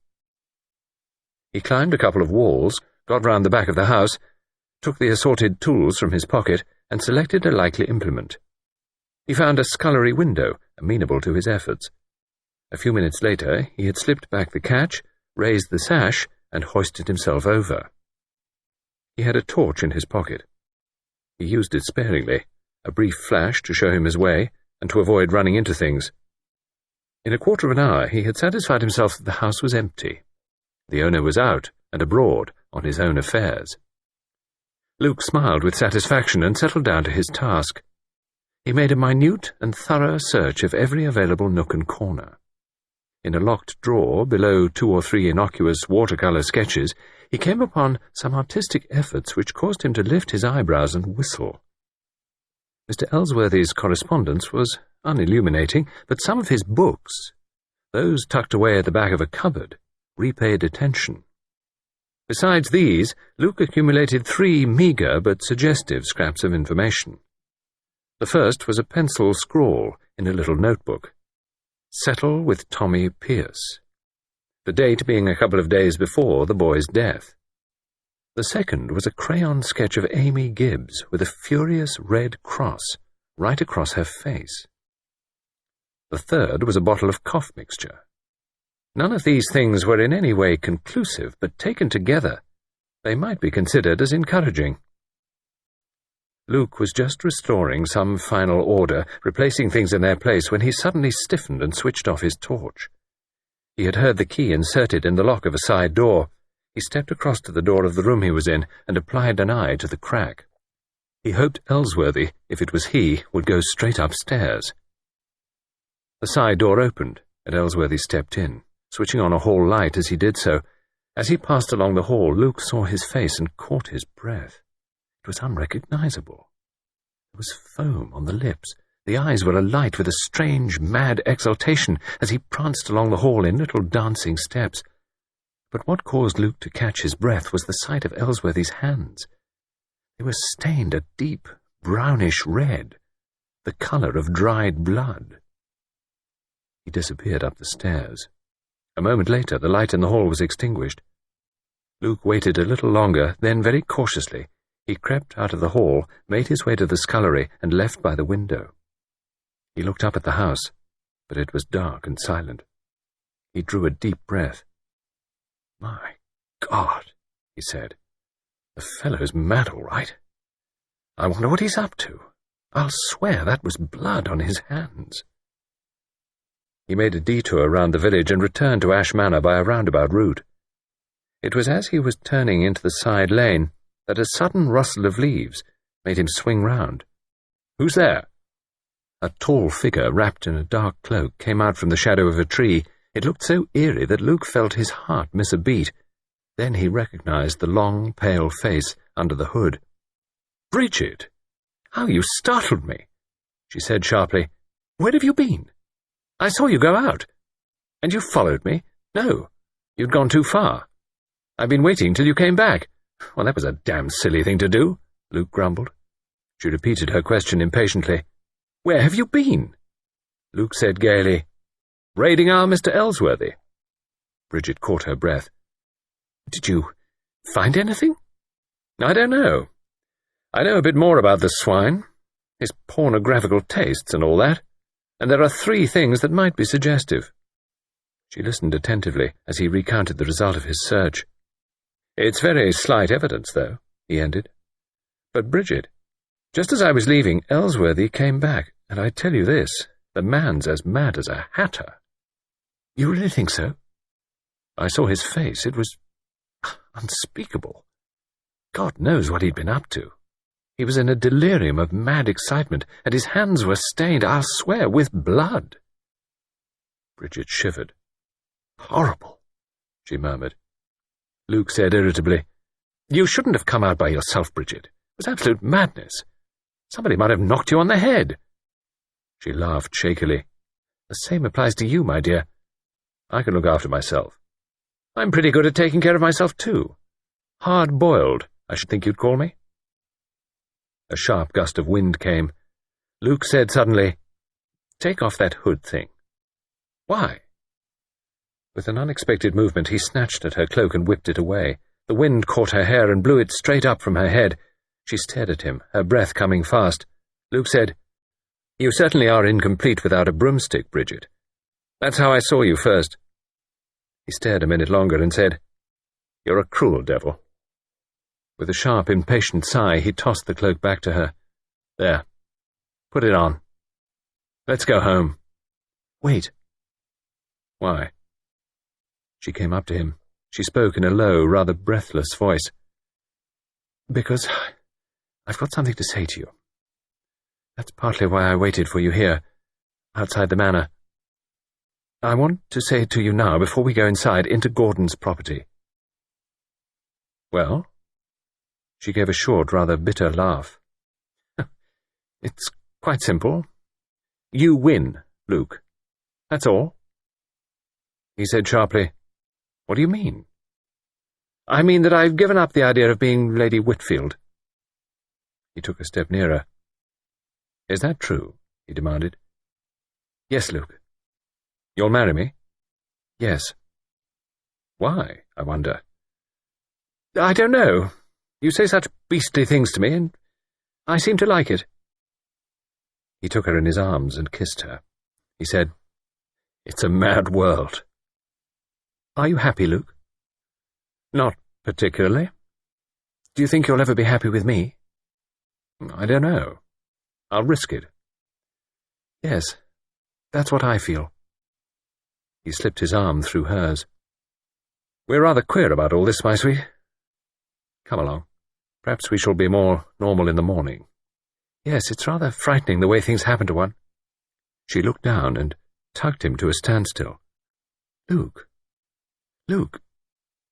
He climbed a couple of walls, got round the back of the house, took the assorted tools from his pocket, and selected a likely implement. He found a scullery window, amenable to his efforts. A few minutes later, he had slipped back the catch, raised the sash, and hoisted himself over. He had a torch in his pocket. He used it sparingly, a brief flash to show him his way, and to avoid running into things. In a quarter of an hour, he had satisfied himself that the house was empty. The owner was out and abroad on his own affairs. Luke smiled with satisfaction and settled down to his task. He made a minute and thorough search of every available nook and corner. In a locked drawer, below 2 or 3 innocuous watercolour sketches, he came upon some artistic efforts which caused him to lift his eyebrows and whistle. Mr. Ellsworthy's correspondence was unilluminating, but some of his books, those tucked away at the back of a cupboard, repaid attention. Besides these, Luke accumulated 3 meagre but suggestive scraps of information. The first was a pencil scrawl in a little notebook. "Settle with Tommy Pierce," the date being a couple of days before the boy's death. The second was a crayon sketch of Amy Gibbs with a furious red cross right across her face. The third was a bottle of cough mixture. None of these things were in any way conclusive, but taken together, They might be considered as encouraging. Luke was just restoring some final order, replacing things in their place, when he suddenly stiffened and switched off his torch. He had heard the key inserted in the lock of a side door. He stepped across to the door of the room he was in and applied an eye to the crack. He hoped Ellsworthy, if it was he, would go straight upstairs. The side door opened, and Ellsworthy stepped in, switching on a hall light as he did so. As he passed along the hall, Luke saw his face and caught his breath. It was unrecognizable. There was foam on the lips. The eyes were alight with a strange, mad exultation as he pranced along the hall in little dancing steps. But what caused Luke to catch his breath was the sight of Ellsworthy's hands. They were stained a deep, brownish red, the colour of dried blood. He disappeared up the stairs. A moment later, the light in the hall was extinguished. Luke waited a little longer, then very cautiously, he crept out of the hall, made his way to the scullery, and left by the window. He looked up at the house, but it was dark and silent. He drew a deep breath. "My God," he said. "The fellow's mad, all right. I wonder what he's up to. I'll swear that was blood on his hands." He made a detour round the village and returned to Ash Manor by a roundabout route. It was as he was turning into the side lane that a sudden rustle of leaves made him swing round. "Who's there?" A tall figure wrapped in a dark cloak came out from the shadow of a tree. It looked so eerie that Luke felt his heart miss a beat. Then he recognized the long, pale face under the hood. "Bridget! How you startled me!" she said sharply. "Where have you been? I saw you go out. And you followed me? No, you'd gone too far. I've been waiting till you came back." "Well, that was a damn silly thing to do," Luke grumbled. She repeated her question impatiently. "Where have you been?" Luke said gaily, "Raiding our Mr. Ellsworthy." Bridget caught her breath. "Did you find anything?" "I don't know. I know a bit more about the swine, his pornographical tastes and all that, and there are 3 things that might be suggestive." She listened attentively as he recounted the result of his search. "It's very slight evidence, though," he ended. "But, Bridget, just as I was leaving, Ellsworthy came back, and I tell you this, the man's as mad as a hatter." "You really think so?" "I saw his face. It was unspeakable. God knows what he'd been up to. He was in a delirium of mad excitement, and his hands were stained, I'll swear, with blood." Bridget shivered. "Horrible," she murmured. Luke said irritably, "You shouldn't have come out by yourself, Bridget. It was absolute madness. Somebody might have knocked you on the head." She laughed shakily. "The same applies to you, my dear. I can look after myself. I'm pretty good at taking care of myself, too. Hard-boiled, I should think you'd call me." A sharp gust of wind came. Luke said suddenly, "Take off that hood thing." "Why?" With an unexpected movement, he snatched at her cloak and whipped it away. The wind caught her hair and blew it straight up from her head. She stared at him, her breath coming fast. Luke said, "You certainly are incomplete without a broomstick, Bridget. That's how I saw you first." He stared a minute longer and said, "You're a cruel devil." With a sharp, impatient sigh, he tossed the cloak back to her. "There. Put it on. Let's go home." "Wait." "Why?" She came up to him. She spoke in a low, rather breathless voice. "Because I've got something to say to you. That's partly why I waited for you here, outside the manor. I want to say it to you now, before we go inside, into Gordon's property." "Well?" She gave a short, rather bitter laugh. "It's quite simple. You win, Luke. That's all." He said sharply, "What do you mean?" "I mean that I've given up the idea of being Lady Whitfield." He took a step nearer. "Is that true?" he demanded. "Yes, Luke." "You'll marry me?" "Yes." "Why, I wonder?" "I don't know. You say such beastly things to me, and I seem to like it." He took her in his arms and kissed her. He said, "It's a mad world." "Are you happy, Luke?" "Not particularly. Do you think you'll ever be happy with me? I don't know. I'll risk it. Yes, that's what I feel. He slipped his arm through hers. We're rather queer about all this, my sweet. Come along. Perhaps we shall be more normal in the morning. Yes, it's rather frightening the way things happen to one. She looked down and tugged him to a standstill. Luke,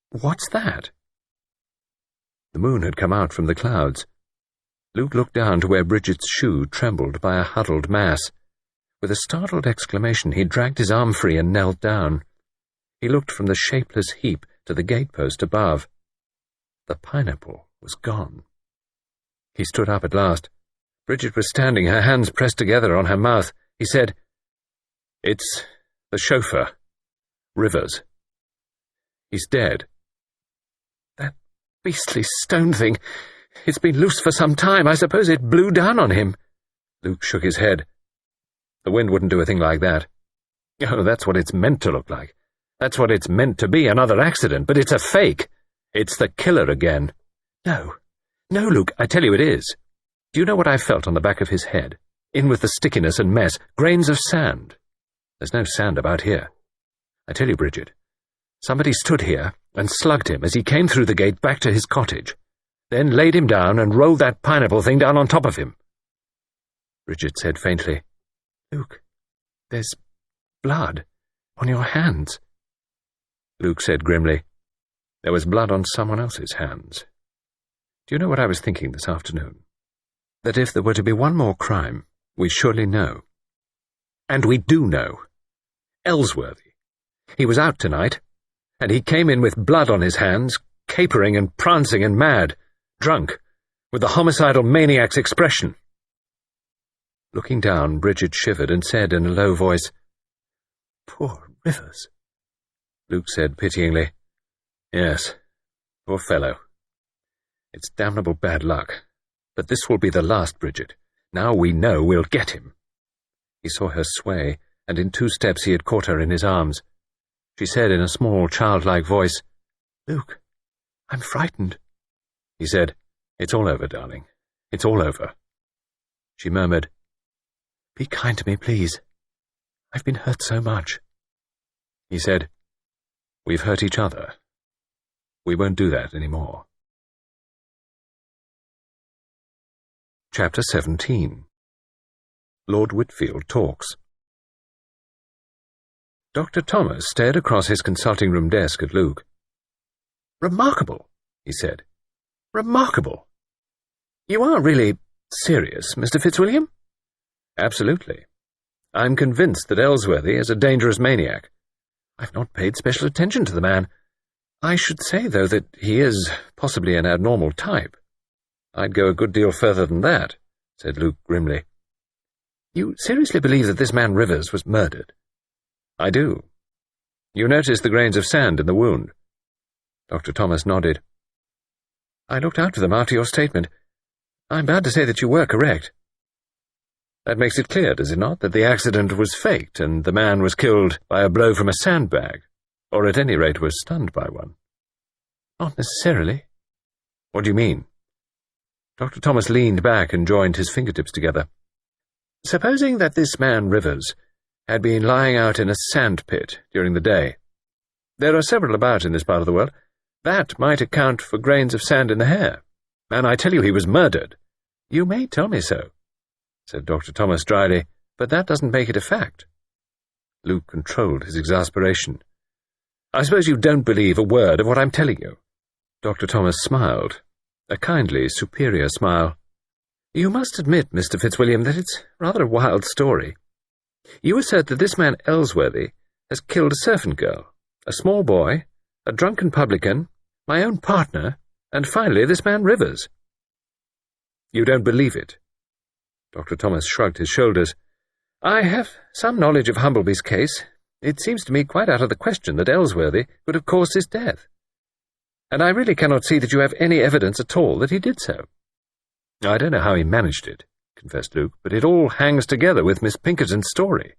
what's that? The moon had come out from the clouds. Luke looked down to where Bridget's shoe trembled by a huddled mass. With a startled exclamation, he dragged his arm free and knelt down. He looked from the shapeless heap to the gatepost above. The pineapple was gone. He stood up at last. Bridget was standing, her hands pressed together on her mouth. He said, "It's the chauffeur, Rivers. He's dead." That beastly stone thing. It's been loose for some time. I suppose it blew down on him. Luke shook his head. The wind wouldn't do a thing like that. Oh, that's what it's meant to look like. That's what it's meant to be, another accident, but it's a fake. It's the killer again. No, Luke, I tell you it is. Do you know what I felt on the back of his head? In with the stickiness and mess, grains of sand. There's no sand about here. I tell you, Bridget, somebody stood here and slugged him as he came through the gate back to his cottage, then laid him down and rolled that pineapple thing down on top of him. Bridget said faintly, "Luke, there's blood on your hands." Luke said grimly, "There was blood on someone else's hands. Do you know what I was thinking this afternoon? That if there were to be one more crime, we surely know. And we do know. Ellsworthy. He was out tonight, and he came in with blood on his hands, capering and prancing and mad, drunk, with the homicidal maniac's expression." Looking down, Bridget shivered and said in a low voice, "Poor Rivers." Luke said pityingly, "Yes, poor fellow. It's damnable bad luck. But this will be the last, Bridget. Now we know we'll get him." He saw her sway, and in 2 steps he had caught her in his arms. She said in a small, childlike voice, "Luke, I'm frightened." He said, "It's all over, darling. It's all over." She murmured, "Be kind to me, please. I've been hurt so much." He said, "We've hurt each other. We won't do that any more." Chapter 17. Lord Whitfield Talks. Dr. Thomas stared across his consulting-room desk at Luke. "Remarkable," he said. "Remarkable. You are really serious, Mr. Fitzwilliam?" "Absolutely. I'm convinced that Ellsworthy is a dangerous maniac. I've not paid special attention to the man. I should say, though, that he is possibly an abnormal type." "I'd go a good deal further than that," said Luke grimly. "You seriously believe that this man Rivers was murdered?" "I do. You noticed the grains of sand in the wound?" Dr. Thomas nodded. "I looked out for them after your statement. I'm bound to say that you were correct." "That makes it clear, does it not, that the accident was faked and the man was killed by a blow from a sandbag, or at any rate was stunned by one?" "Not necessarily." "What do you mean?" Dr. Thomas leaned back and joined his fingertips together. "Supposing that this man Rivers had been lying out in a sandpit during the day. There are several about in this part of the world. That might account for grains of sand in the hair. And I tell you he was murdered." "You may tell me so," said Dr. Thomas dryly, "but that doesn't make it a fact." Luke controlled his exasperation. "I suppose you don't believe a word of what I'm telling you." Dr. Thomas smiled, a kindly, superior smile. "You must admit, Mr. Fitzwilliam, that it's rather a wild story. You assert that this man Ellsworthy has killed a servant girl, a small boy, a drunken publican, my own partner, and finally this man Rivers." "You don't believe it?" Dr. Thomas shrugged his shoulders. "I have some knowledge of Humbleby's case. It seems to me quite out of the question that Ellsworthy could have caused his death. And I really cannot see that you have any evidence at all that he did so." "I don't know how he managed it," confessed Luke, "but it all hangs together with Miss Pinkerton's story.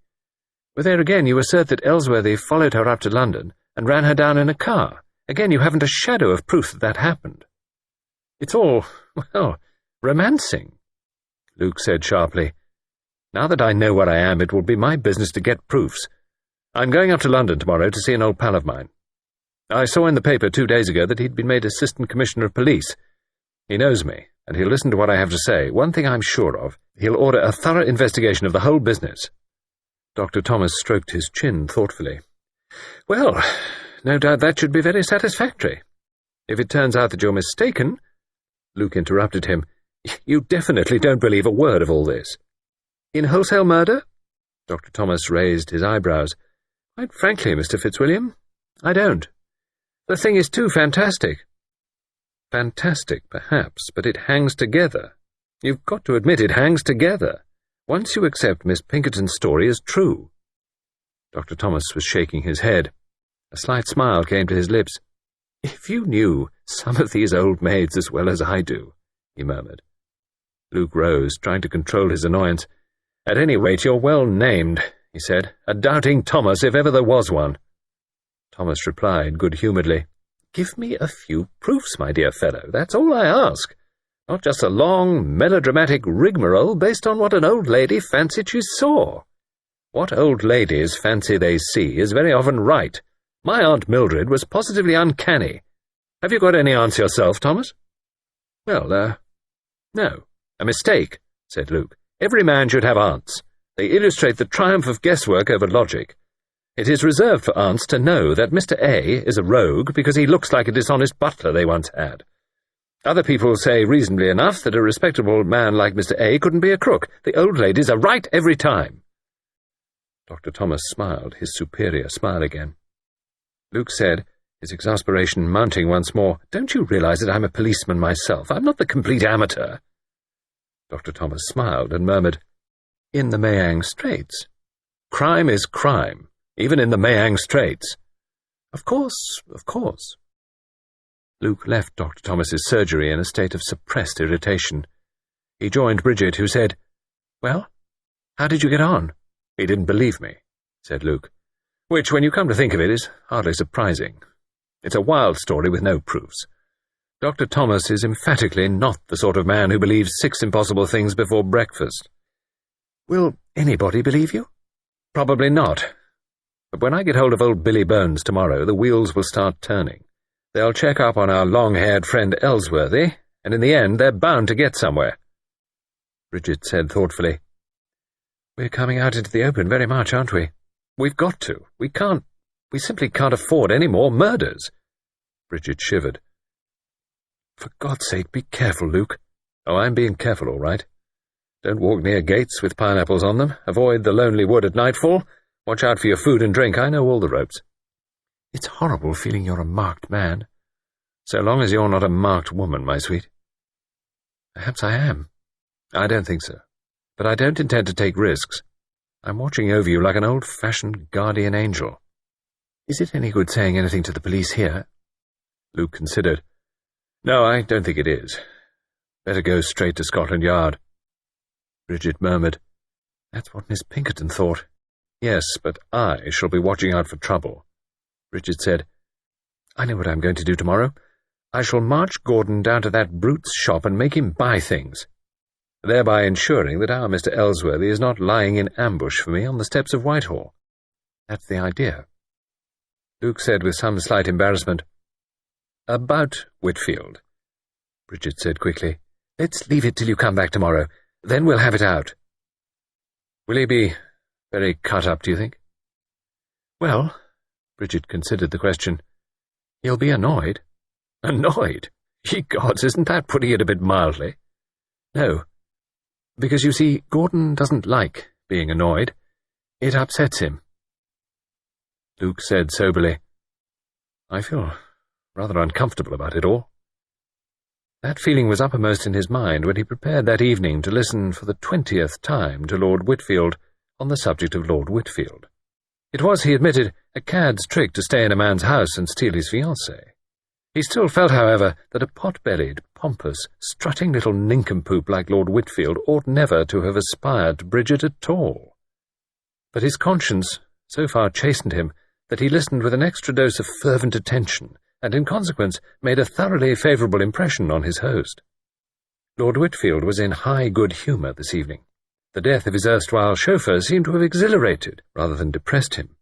But there again you assert that Ellsworthy followed her up to London and ran her down in a car. Again, you haven't a shadow of proof that that happened." It's all, well, romancing, Luke said sharply. Now that I know where I am, it will be my business to get proofs. I'm going up to London tomorrow to see an old pal of mine. I saw in the paper 2 days ago that he'd been made Assistant Commissioner of Police. He knows me, and he'll listen to what I have to say. One thing I'm sure of, he'll order a thorough investigation of the whole business. Dr. Thomas stroked his chin thoughtfully. Well, no doubt that should be very satisfactory. If it turns out that you're mistaken— Luke interrupted him. You definitely don't believe a word of all this. In wholesale murder? Dr. Thomas raised his eyebrows. Quite frankly, Mr. Fitzwilliam, I don't. The thing is too fantastic. Fantastic, perhaps, but it hangs together. You've got to admit it hangs together. Once you accept Miss Pinkerton's story as true. Dr. Thomas was shaking his head. A slight smile came to his lips. If you knew some of these old maids as well as I do, he murmured. Luke rose, trying to control his annoyance. At any rate, you're well named, he said. A doubting Thomas, if ever there was one. Thomas replied good-humouredly. Give me a few proofs, my dear fellow. That's all I ask. Not just a long, melodramatic rigmarole based on what an old lady fancied she saw. What old ladies fancy they see is very often right. My Aunt Mildred was positively uncanny. Have you got any aunts yourself, Thomas? Well, no. A mistake, said Luke. Every man should have aunts. They illustrate the triumph of guesswork over logic. It is reserved for aunts to know that Mr. A is a rogue because he looks like a dishonest butler they once had. Other people say reasonably enough that a respectable man like Mr. A couldn't be a crook. The old ladies are right every time. Dr. Thomas smiled, his superior smile again. Luke said, his exasperation mounting once more, Don't you realize that I'm a policeman myself? I'm not the complete amateur. Dr. Thomas smiled and murmured, In the Mayang Straits. Crime is crime, even in the Mayang Straits. Of course, of course. Luke left Dr. Thomas's surgery in a state of suppressed irritation. He joined Bridget, who said, Well, how did you get on? He didn't believe me, said Luke, which, when you come to think of it, is hardly surprising. It's a wild story with no proofs. Dr. Thomas is emphatically not the sort of man who believes 6 impossible things before breakfast. Will anybody believe you? Probably not. But when I get hold of old Billy Bones tomorrow, the wheels will start turning. They'll check up on our long-haired friend Ellsworthy, and in the end they're bound to get somewhere. Bridget said thoughtfully, We're coming out into the open very much, aren't we? We've got to. We simply can't afford any more murders. Bridget shivered. For God's sake, be careful, Luke. Oh, I'm being careful, all right. Don't walk near gates with pineapples on them. Avoid the lonely wood at nightfall. Watch out for your food and drink. I know all the ropes. It's horrible feeling you're a marked man. So long as you're not a marked woman, my sweet. Perhaps I am. I don't think so. But I don't intend to take risks. I'm watching over you like an old-fashioned guardian angel. Is it any good saying anything to the police here? Luke considered. No, I don't think it is. Better go straight to Scotland Yard. Bridget murmured. That's what Miss Pinkerton thought. Yes, but I shall be watching out for trouble. Bridget said, I know what I'm going to do tomorrow. I shall march Gordon down to that brute's shop and make him buy things, thereby ensuring that our Mr. Ellsworthy is not lying in ambush for me on the steps of Whitehall. That's the idea. Luke said with some slight embarrassment, About Whitfield. Bridget said quickly, Let's leave it till you come back tomorrow. Then we'll have it out. Will he be very cut up, do you think? Well, Bridget considered the question. He'll be annoyed. Annoyed? Ye gods, isn't that putting it a bit mildly? No, because you see, Gordon doesn't like being annoyed. It upsets him. Luke said soberly, I feel rather uncomfortable about it all. That feeling was uppermost in his mind when he prepared that evening to listen for the 20th time to Lord Whitfield on the subject of Lord Whitfield. It was, he admitted, a cad's trick to stay in a man's house and steal his fiancée. He still felt, however, that a pot-bellied, pompous, strutting little nincompoop like Lord Whitfield ought never to have aspired to Bridget at all. But his conscience so far chastened him that he listened with an extra dose of fervent attention and in consequence made a thoroughly favourable impression on his host. Lord Whitfield was in high good humour this evening. The death of his erstwhile chauffeur seemed to have exhilarated rather than depressed him.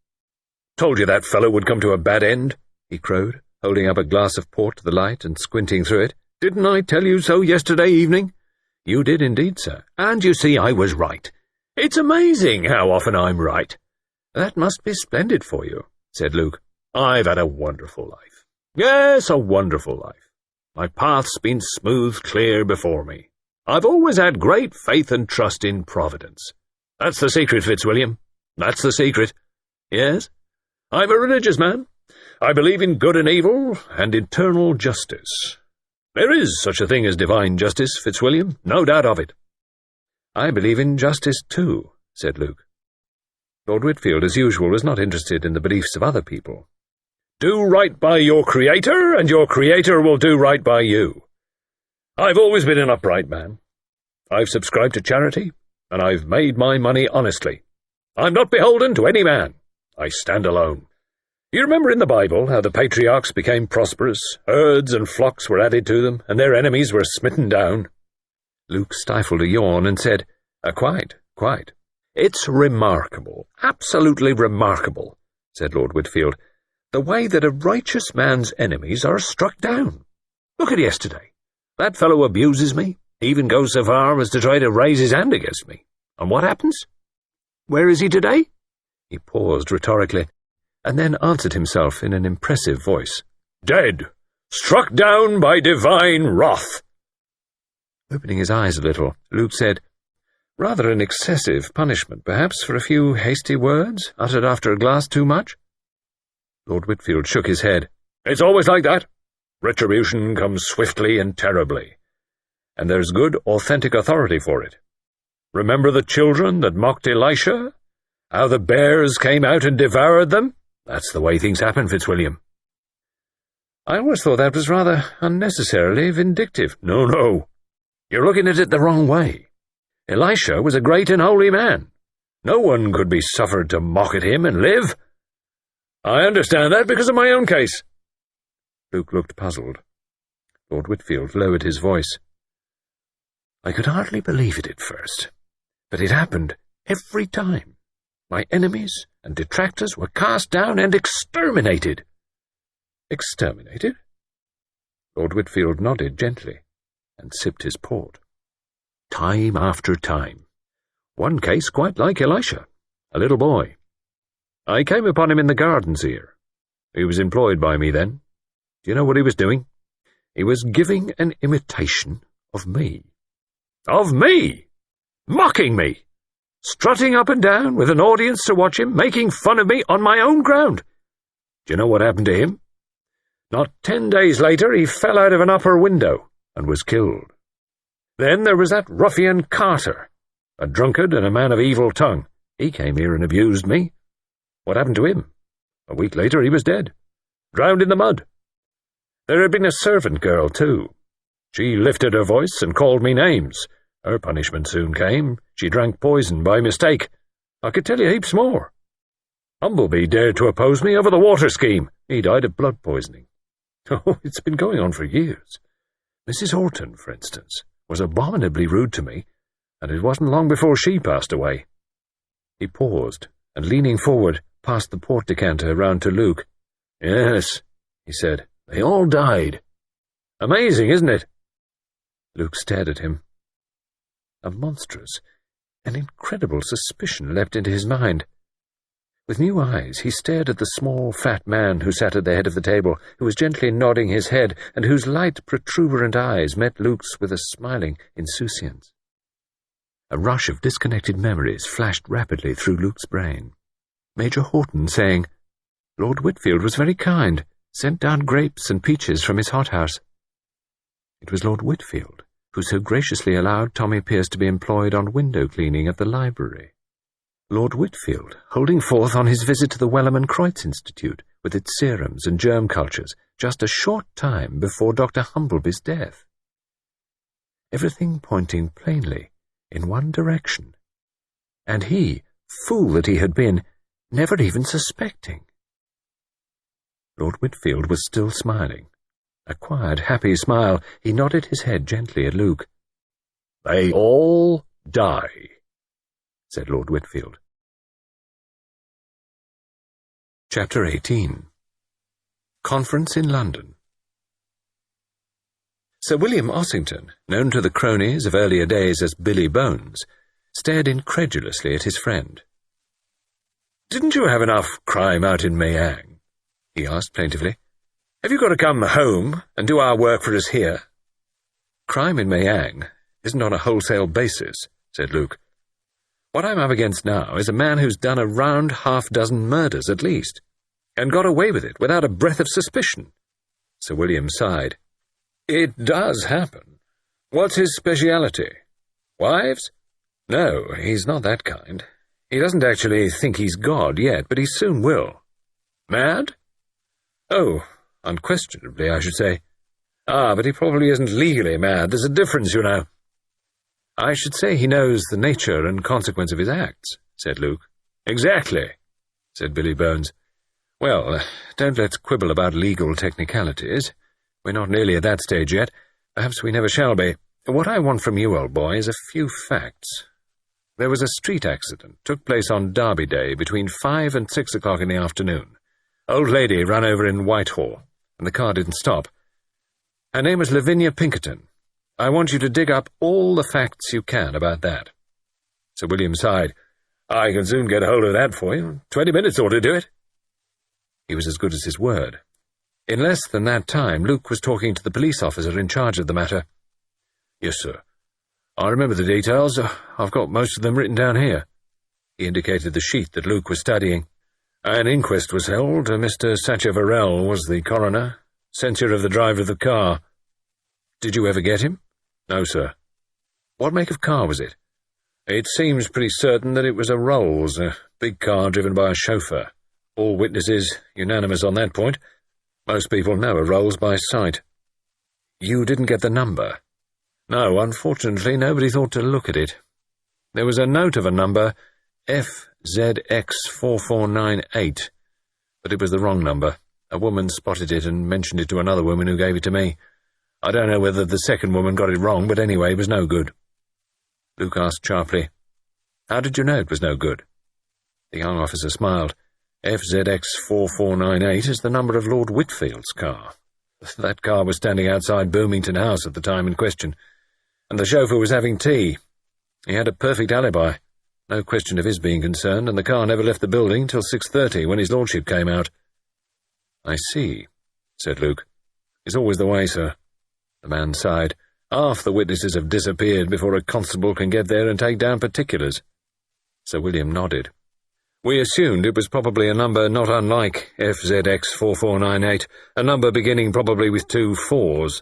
"Told you that fellow would come to a bad end," he crowed, holding up a glass of port to the light and squinting through it. "Didn't I tell you so yesterday evening?" "You did indeed, sir." "And you see I was right. It's amazing how often I'm right." "That must be splendid for you," said Luke. "I've had a wonderful life. Yes, a wonderful life. My path's been smooth clear before me. I've always had great faith and trust in Providence. That's the secret, Fitzwilliam. That's the secret. Yes, I'm a religious man. I believe in good and evil and eternal justice. There is such a thing as divine justice, Fitzwilliam, no doubt of it." "I believe in justice too," said Luke. Lord Whitfield, as usual, was not interested in the beliefs of other people. "Do right by your Creator, and your Creator will do right by you. I've always been an upright man. I've subscribed to charity, and I've made my money honestly. I'm not beholden to any man. I stand alone. You remember in the Bible how the patriarchs became prosperous, herds and flocks were added to them, and their enemies were smitten down?" Luke stifled a yawn and said, Quite. "It's remarkable, absolutely remarkable," said Lord Whitfield, "the way that a righteous man's enemies are struck down. Look at yesterday. That fellow abuses me, even goes so far as to try to raise his hand against me. And what happens? Where is he today?" He paused rhetorically, and then answered himself in an impressive voice. "Dead! Struck down by divine wrath!" Opening his eyes a little, Luke said, "Rather an excessive punishment, perhaps, for a few hasty words, uttered after a glass too much?" Lord Whitfield shook his head. "It's always like that. Retribution comes swiftly and terribly, and there's good, authentic authority for it. Remember the children that mocked Elisha? How the bears came out and devoured them? That's the way things happen, Fitzwilliam." "I always thought that was rather unnecessarily vindictive." No. You're looking at it the wrong way. Elisha was a great and holy man. No one could be suffered to mock at him and live. I understand that because of my own case." Luke looked puzzled. Lord Whitfield lowered his voice. "I could hardly believe it at first, but it happened every time. My enemies and detractors were cast down and exterminated." "Exterminated?" Lord Whitfield nodded gently and sipped his port. "Time after time. One case quite like Elisha, a little boy. I came upon him in the gardens here. He was employed by me then. Do you know what he was doing? He was giving an imitation of me. Of me! Mocking me! Strutting up and down with an audience to watch him, making fun of me on my own ground. Do you know what happened to him? Not 10 days later he fell out of an upper window and was killed. Then there was that ruffian Carter, a drunkard and a man of evil tongue. He came here and abused me. What happened to him? A week later he was dead, drowned in the mud. There had been a servant girl, too. She lifted her voice and called me names. Her punishment soon came. She drank poison by mistake. I could tell you heaps more. Humblebee dared to oppose me over the water scheme. He died of blood poisoning. Oh, it's been going on for years. Mrs. Horton, for instance, was abominably rude to me, and it wasn't long before she passed away." He paused, and leaning forward, passed the port decanter round to Luke. "Yes," he said, "they all died. Amazing, isn't it?" Luke stared at him. A monstrous, an incredible suspicion leapt into his mind. With new eyes he stared at the small, fat man who sat at the head of the table, who was gently nodding his head, and whose light, protuberant eyes met Luke's with a smiling insouciance. A rush of disconnected memories flashed rapidly through Luke's brain. Major Horton saying, "Lord Whitfield was very kind, sent down grapes and peaches from his hothouse." It was Lord Whitfield who so graciously allowed Tommy Pierce to be employed on window cleaning at the library. Lord Whitfield holding forth on his visit to the Wellham and Kreutz Institute with its serums and germ cultures just a short time before Dr. Humbleby's death. Everything pointing plainly in one direction, and he, fool that he had been, never even suspecting. Lord Whitfield was still smiling. A quiet, happy smile. He nodded his head gently at Luke. "They all die," said Lord Whitfield. Chapter 18. Conference in London. Sir William Ossington, known to the cronies of earlier days as Billy Bones, stared incredulously at his friend. "Didn't you have enough crime out in Mayang?" he asked plaintively. "Have you got to come home and do our work for us here?" "Crime in Mayang isn't on a wholesale basis," said Luke. "What I'm up against now is a man who's done a round half-dozen murders at least, and got away with it without a breath of suspicion." Sir William sighed. "It does happen. What's his speciality? Wives? No, he's not that kind. He doesn't actually think he's God yet, but he soon will. Mad? Oh, unquestionably, I should say. Ah, but he probably isn't legally mad. There's a difference, you know." "I should say he knows the nature and consequence of his acts," said Luke. "Exactly," said Billy Bones. "Well, don't let's quibble about legal technicalities. We're not nearly at that stage yet. Perhaps we never shall be. What I want from you, old boy, is a few facts. There was a street accident, took place on Derby Day between 5 and 6 o'clock in the afternoon. Old lady ran over in Whitehall, and the car didn't stop. Her name was Lavinia Pinkerton. I want you to dig up all the facts you can about that." Sir William sighed. "I can soon get hold of that for you. 20 minutes ought to do it." He was as good as his word. In less than that time, Luke was talking to the police officer in charge of the matter. "Yes, sir. I remember the details. I've got most of them written down here." He indicated the sheet that Luke was studying. "An inquest was held. Mr. Sacheverell was the coroner. Censure of the driver of the car." "Did you ever get him?" "No, sir." "What make of car was it?" "It seems pretty certain that it was a Rolls, a big car driven by a chauffeur. All witnesses unanimous on that point. Most people know a Rolls by sight." "You didn't get the number?" "No, unfortunately nobody thought to look at it. There was a note of a number, FZX4498, but it was the wrong number. A woman spotted it and mentioned it to another woman who gave it to me. I don't know whether the second woman got it wrong, but anyway, it was no good." Luke asked sharply, "How did you know it was no good?" The young officer smiled. "FZX4498 is the number of Lord Whitfield's car. That car was standing outside Boomington House at the time in question, and the chauffeur was having tea. He had a perfect alibi. No question of his being concerned, and the car never left the building till 6:30, when his lordship came out." "I see," said Luke. "It's always the way, sir." The man sighed. "Half the witnesses have disappeared before a constable can get there and take down particulars." Sir William nodded. "We assumed it was probably a number not unlike FZX4498, a number beginning probably with 2 4s.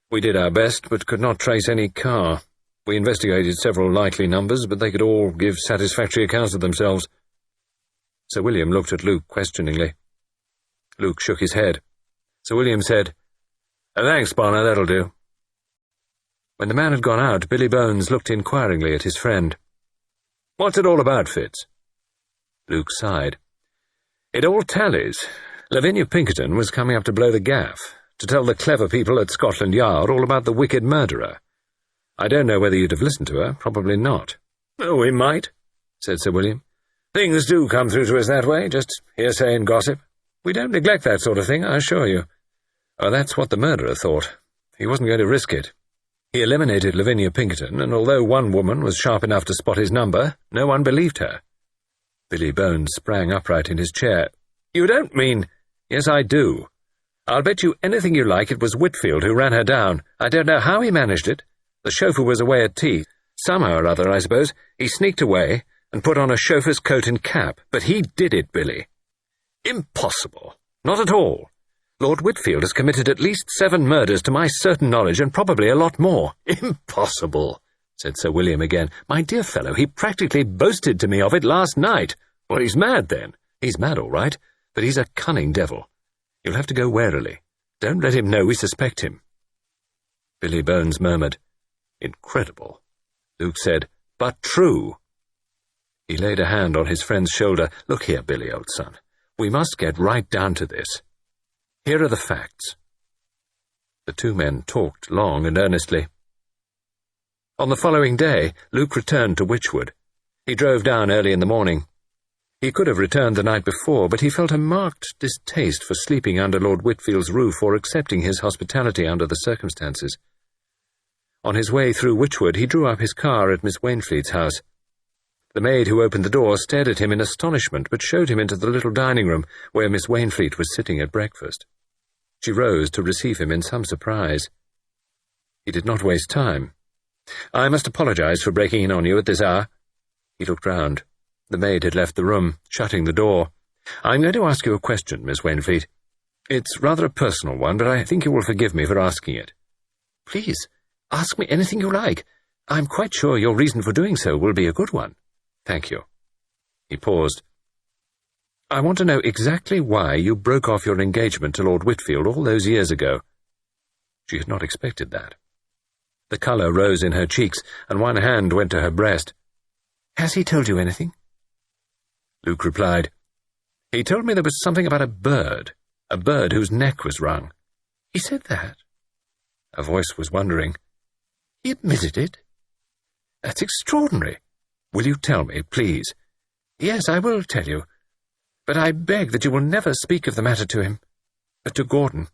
We did our best, but could not trace any car. We investigated several likely numbers, but they could all give satisfactory accounts of themselves." Sir William looked at Luke questioningly. Luke shook his head. Sir William said, "Thanks, Bonner, that'll do." When the man had gone out, Billy Bones looked inquiringly at his friend. "What's it all about, Fitz?" Luke sighed. "It all tallies. Lavinia Pinkerton was coming up to blow the gaff, to tell the clever people at Scotland Yard all about the wicked murderer. I don't know whether you'd have listened to her. Probably not." "Oh, we might," said Sir William. "Things do come through to us that way, just hearsay and gossip. We don't neglect that sort of thing, I assure you." "Oh, that's what the murderer thought. He wasn't going to risk it. He eliminated Lavinia Pinkerton, and although one woman was sharp enough to spot his number, no one believed her." Billy Bones sprang upright in his chair. "You don't mean—" "Yes, I do. I'll bet you anything you like it was Whitfield who ran her down. I don't know how he managed it. The chauffeur was away at tea. Somehow or other, I suppose, he sneaked away and put on a chauffeur's coat and cap. But he did it, Billy." "Impossible. Not at all. Lord Whitfield has committed at least 7 murders to my certain knowledge, and probably a lot more." "Impossible," said Sir William again. "My dear fellow, he practically boasted to me of it last night." "Well, he's mad, then." "He's mad, all right, but he's a cunning devil. You'll have to go warily. Don't let him know we suspect him." Billy Bones murmured, "Incredible." Luke said, "But true." He laid a hand on his friend's shoulder. "Look here, Billy, old son. We must get right down to this. Here are the facts." The two men talked long and earnestly. On the following day, Luke returned to Wychwood. He drove down early in the morning. He could have returned the night before, but he felt a marked distaste for sleeping under Lord Whitfield's roof or accepting his hospitality under the circumstances. On his way through Wychwood, he drew up his car at Miss Wainfleet's house. The maid who opened the door stared at him in astonishment, but showed him into the little dining room where Miss Wainfleet was sitting at breakfast. She rose to receive him in some surprise. He did not waste time. "I must apologize for breaking in on you at this hour." He looked round. The maid had left the room, shutting the door. "I'm going to ask you a question, Miss Wainfleet. It's rather a personal one, but I think you will forgive me for asking it." "Please, ask me anything you like. I'm quite sure your reason for doing so will be a good one." "Thank you." He paused. "I want to know exactly why you broke off your engagement to Lord Whitfield all those years ago." She had not expected that. The colour rose in her cheeks, and one hand went to her breast. "Has he told you anything?" Luke replied, "He told me there was something about a bird whose neck was wrung." "He said that?" Her voice was wondering. "He admitted it? That's extraordinary. Will you tell me, please?" "Yes, I will tell you. But I beg that you will never speak of the matter to him, but to Gordon.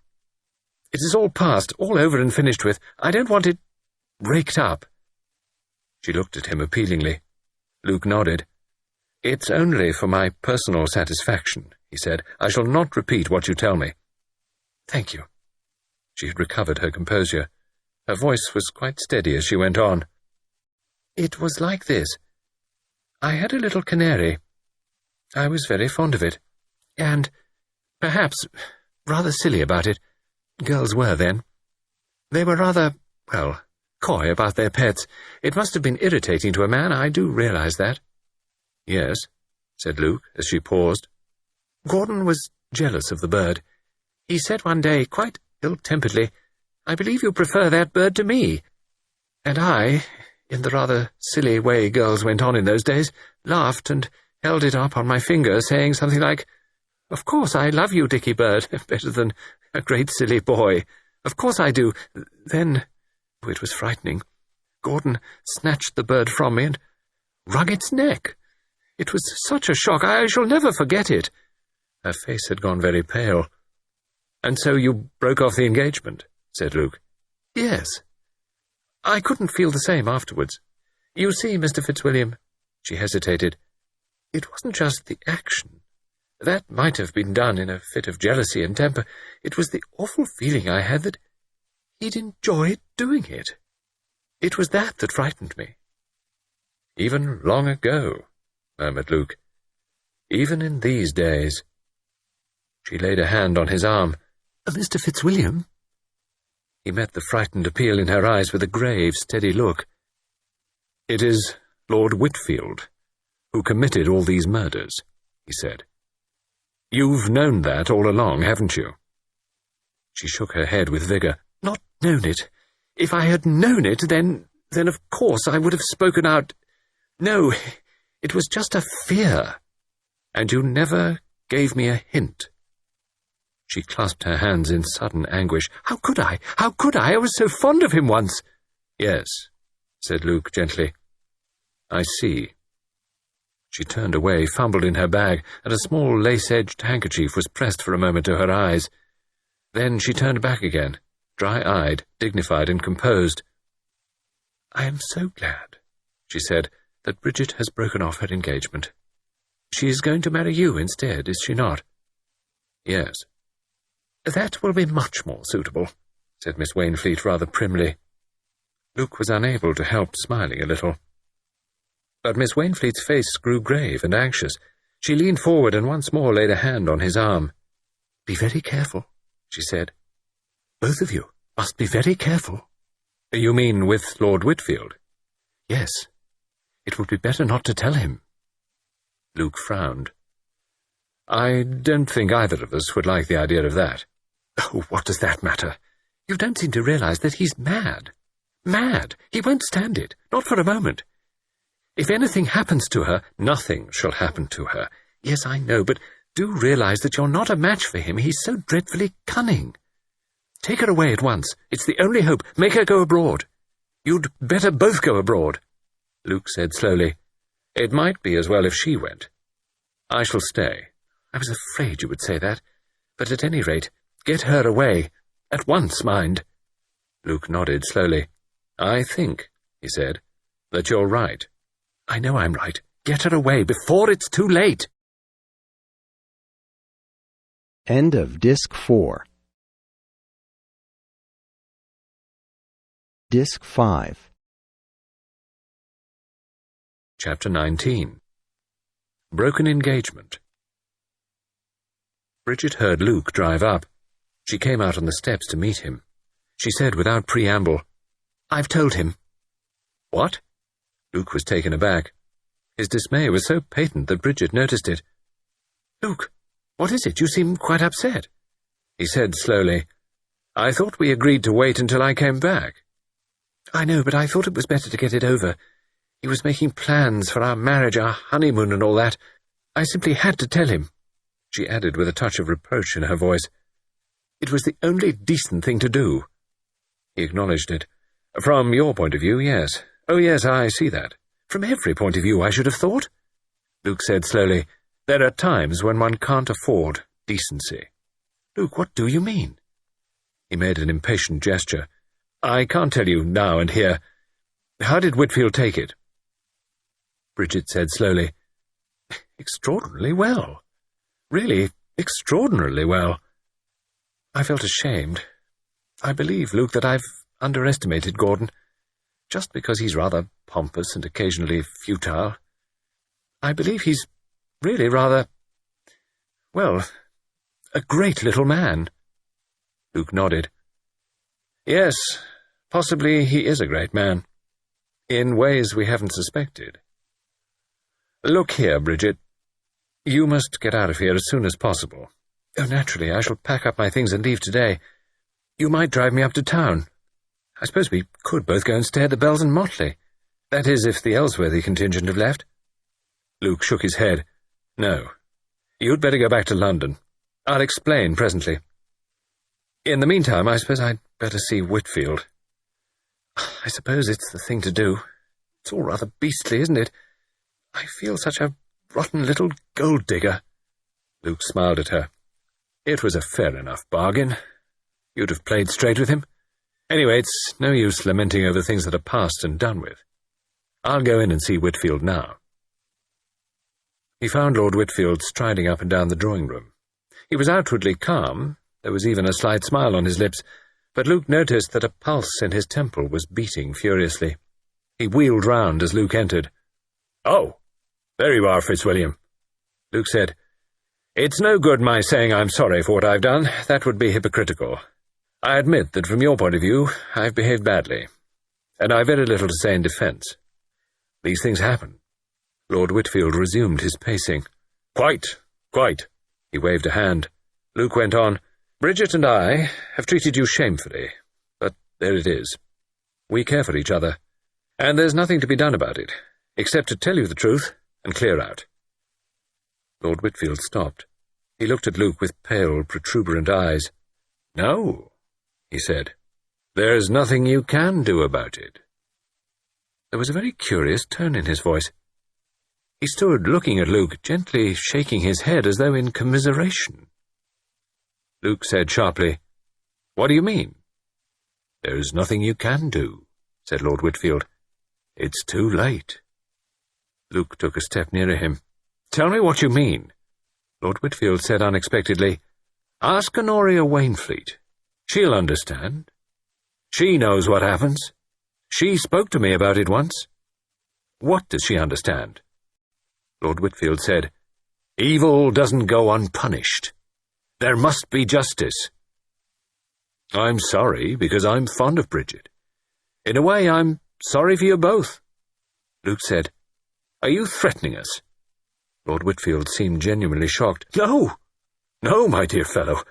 It is all past, all over and finished with. I don't want it raked up." She looked at him appealingly. Luke nodded. "It's only for my personal satisfaction," he said. "I shall not repeat what you tell me." "Thank you." She had recovered her composure. Her voice was quite steady as she went on. "It was like this. I had a little canary. I was very fond of it, and perhaps rather silly about it. Girls were then. They were rather, coy about their pets. It must have been irritating to a man, I do realize that." "Yes," said Luke, as she paused. "Gordon was jealous of the bird. He said one day, quite ill-temperedly, 'I believe you prefer that bird to me.' And I, in the rather silly way girls went on in those days, laughed and held it up on my finger, saying something like, 'Of course I love you, Dicky Bird, better than a great silly boy. Of course I do.' Then, it was frightening, Gordon snatched the bird from me and wrung its neck. It was such a shock, I shall never forget it." Her face had gone very pale. "And so you broke off the engagement?" said Luke. "Yes. I couldn't feel the same afterwards. You see, Mr. Fitzwilliam," she hesitated, "it wasn't just the action. That might have been done in a fit of jealousy and temper. It was the awful feeling I had that he'd enjoyed doing it. It was that frightened me." "Even long ago," murmured Luke. "Even in these days." She laid a hand on his arm. "Mr. Fitzwilliam?" He met the frightened appeal in her eyes with a grave, steady look. "It is Lord Whitfield who committed all these murders," he said. "You've known that all along, haven't you?" She shook her head with vigour. "Not known it. If I had known it, then of course I would have spoken out. No, it was just a fear." "And you never gave me a hint?" She clasped her hands in sudden anguish. How could I? How could I? I was so fond of him once." "Yes," said Luke gently. "I see." She turned away, fumbled in her bag, and a small lace-edged handkerchief was pressed for a moment to her eyes. Then she turned back again, dry-eyed, dignified and composed. "I am so glad," she said, "that Bridget has broken off her engagement. She is going to marry you instead, is she not?" "Yes." "That will be much more suitable," said Miss Wainfleet rather primly. Luke was unable to help smiling a little. But Miss Wainfleet's face grew grave and anxious. She leaned forward and once more laid a hand on his arm. "Be very careful," she said. "Both of you must be very careful." "You mean with Lord Whitfield?" "Yes. It would be better not to tell him." Luke frowned. "I don't think either of us would like the idea of that." "Oh, what does that matter? You don't seem to realize that he's mad. Mad! He won't stand it, not for a moment. If anything happens to her—" "Nothing shall happen to her." "Yes, I know, but do realize that you're not a match for him. He's so dreadfully cunning. Take her away at once. It's the only hope. Make her go abroad. You'd better both go abroad. Luke said slowly, It might be as well if she went. I shall stay. I was afraid you would say that. But at any rate, get her away. At once, mind. Luke nodded slowly. I think, he said, that you're right. I know I'm right. Get her away before it's too late. End of Disc 4. Disc 5. Chapter 19. Broken Engagement. Bridget heard Luke drive up. She came out on the steps to meet him. She said without preamble, I've told him. What? Luke was taken aback. His dismay was so patent that Bridget noticed it. Luke, what is it? You seem quite upset. He said slowly, I thought we agreed to wait until I came back. I know, but I thought it was better to get it over. He was making plans for our marriage, our honeymoon and all that. I simply had to tell him, she added with a touch of reproach in her voice. It was the only decent thing to do. He acknowledged it. From your point of view, yes. Oh, yes, I see that. From every point of view, I should have thought. Luke said slowly, There are times when one can't afford decency. Luke, what do you mean? He made an impatient gesture. I can't tell you now and here. How did Whitfield take it? Bridget said slowly, Extraordinarily well. Really, extraordinarily well. I felt ashamed. I believe, Luke, that I've underestimated Gordon, just because he's rather pompous and occasionally futile. I believe he's really rather, well, a great little man. Luke nodded. Yes, possibly he is a great man, in ways we haven't suspected. Look here, Bridget. You must get out of here as soon as possible. Oh, naturally, I shall pack up my things and leave today. You might drive me up to town. I suppose we could both go and stay at the Bells and Motley. That is, if the Ellsworthy contingent have left. Luke shook his head. No. You'd better go back to London. I'll explain presently. In the meantime, I suppose I'd better see Whitfield. I suppose it's the thing to do. It's all rather beastly, isn't it? I feel such a rotten little gold-digger. Luke smiled at her. It was a fair enough bargain. You'd have played straight with him. Anyway, it's no use lamenting over things that are past and done with. I'll go in and see Whitfield now. He found Lord Whitfield striding up and down the drawing-room. He was outwardly calm. There was even a slight smile on his lips, but Luke noticed that a pulse in his temple was beating furiously. He wheeled round as Luke entered. Oh, there you are, Fitzwilliam. Luke said, It's no good my saying I'm sorry for what I've done. That would be hypocritical. I admit that from your point of view, I've behaved badly, and I've very little to say in defence. These things happen. Lord Whitfield resumed his pacing. Quite. He waved a hand. Luke went on, Bridget and I have treated you shamefully, but there it is. We care for each other, and there's nothing to be done about it, except to tell you the truth and clear out. Lord Whitfield stopped. He looked at Luke with pale, protuberant eyes. No, he said. There's nothing you can do about it. There was a very curious tone in his voice. He stood looking at Luke, gently shaking his head as though in commiseration. Luke said sharply, What do you mean? There's nothing you can do, said Lord Whitfield. It's too late. Luke took a step nearer him. Tell me what you mean. Lord Whitfield said unexpectedly, Ask Honoria Wainfleet. She'll understand. She knows what happens. She spoke to me about it once. What does she understand? Lord Whitfield said, Evil doesn't go unpunished. There must be justice. I'm sorry, because I'm fond of Bridget. In a way, I'm sorry for you both. Luke said, Are you threatening us? Lord Whitfield seemed genuinely shocked. No, my dear fellow.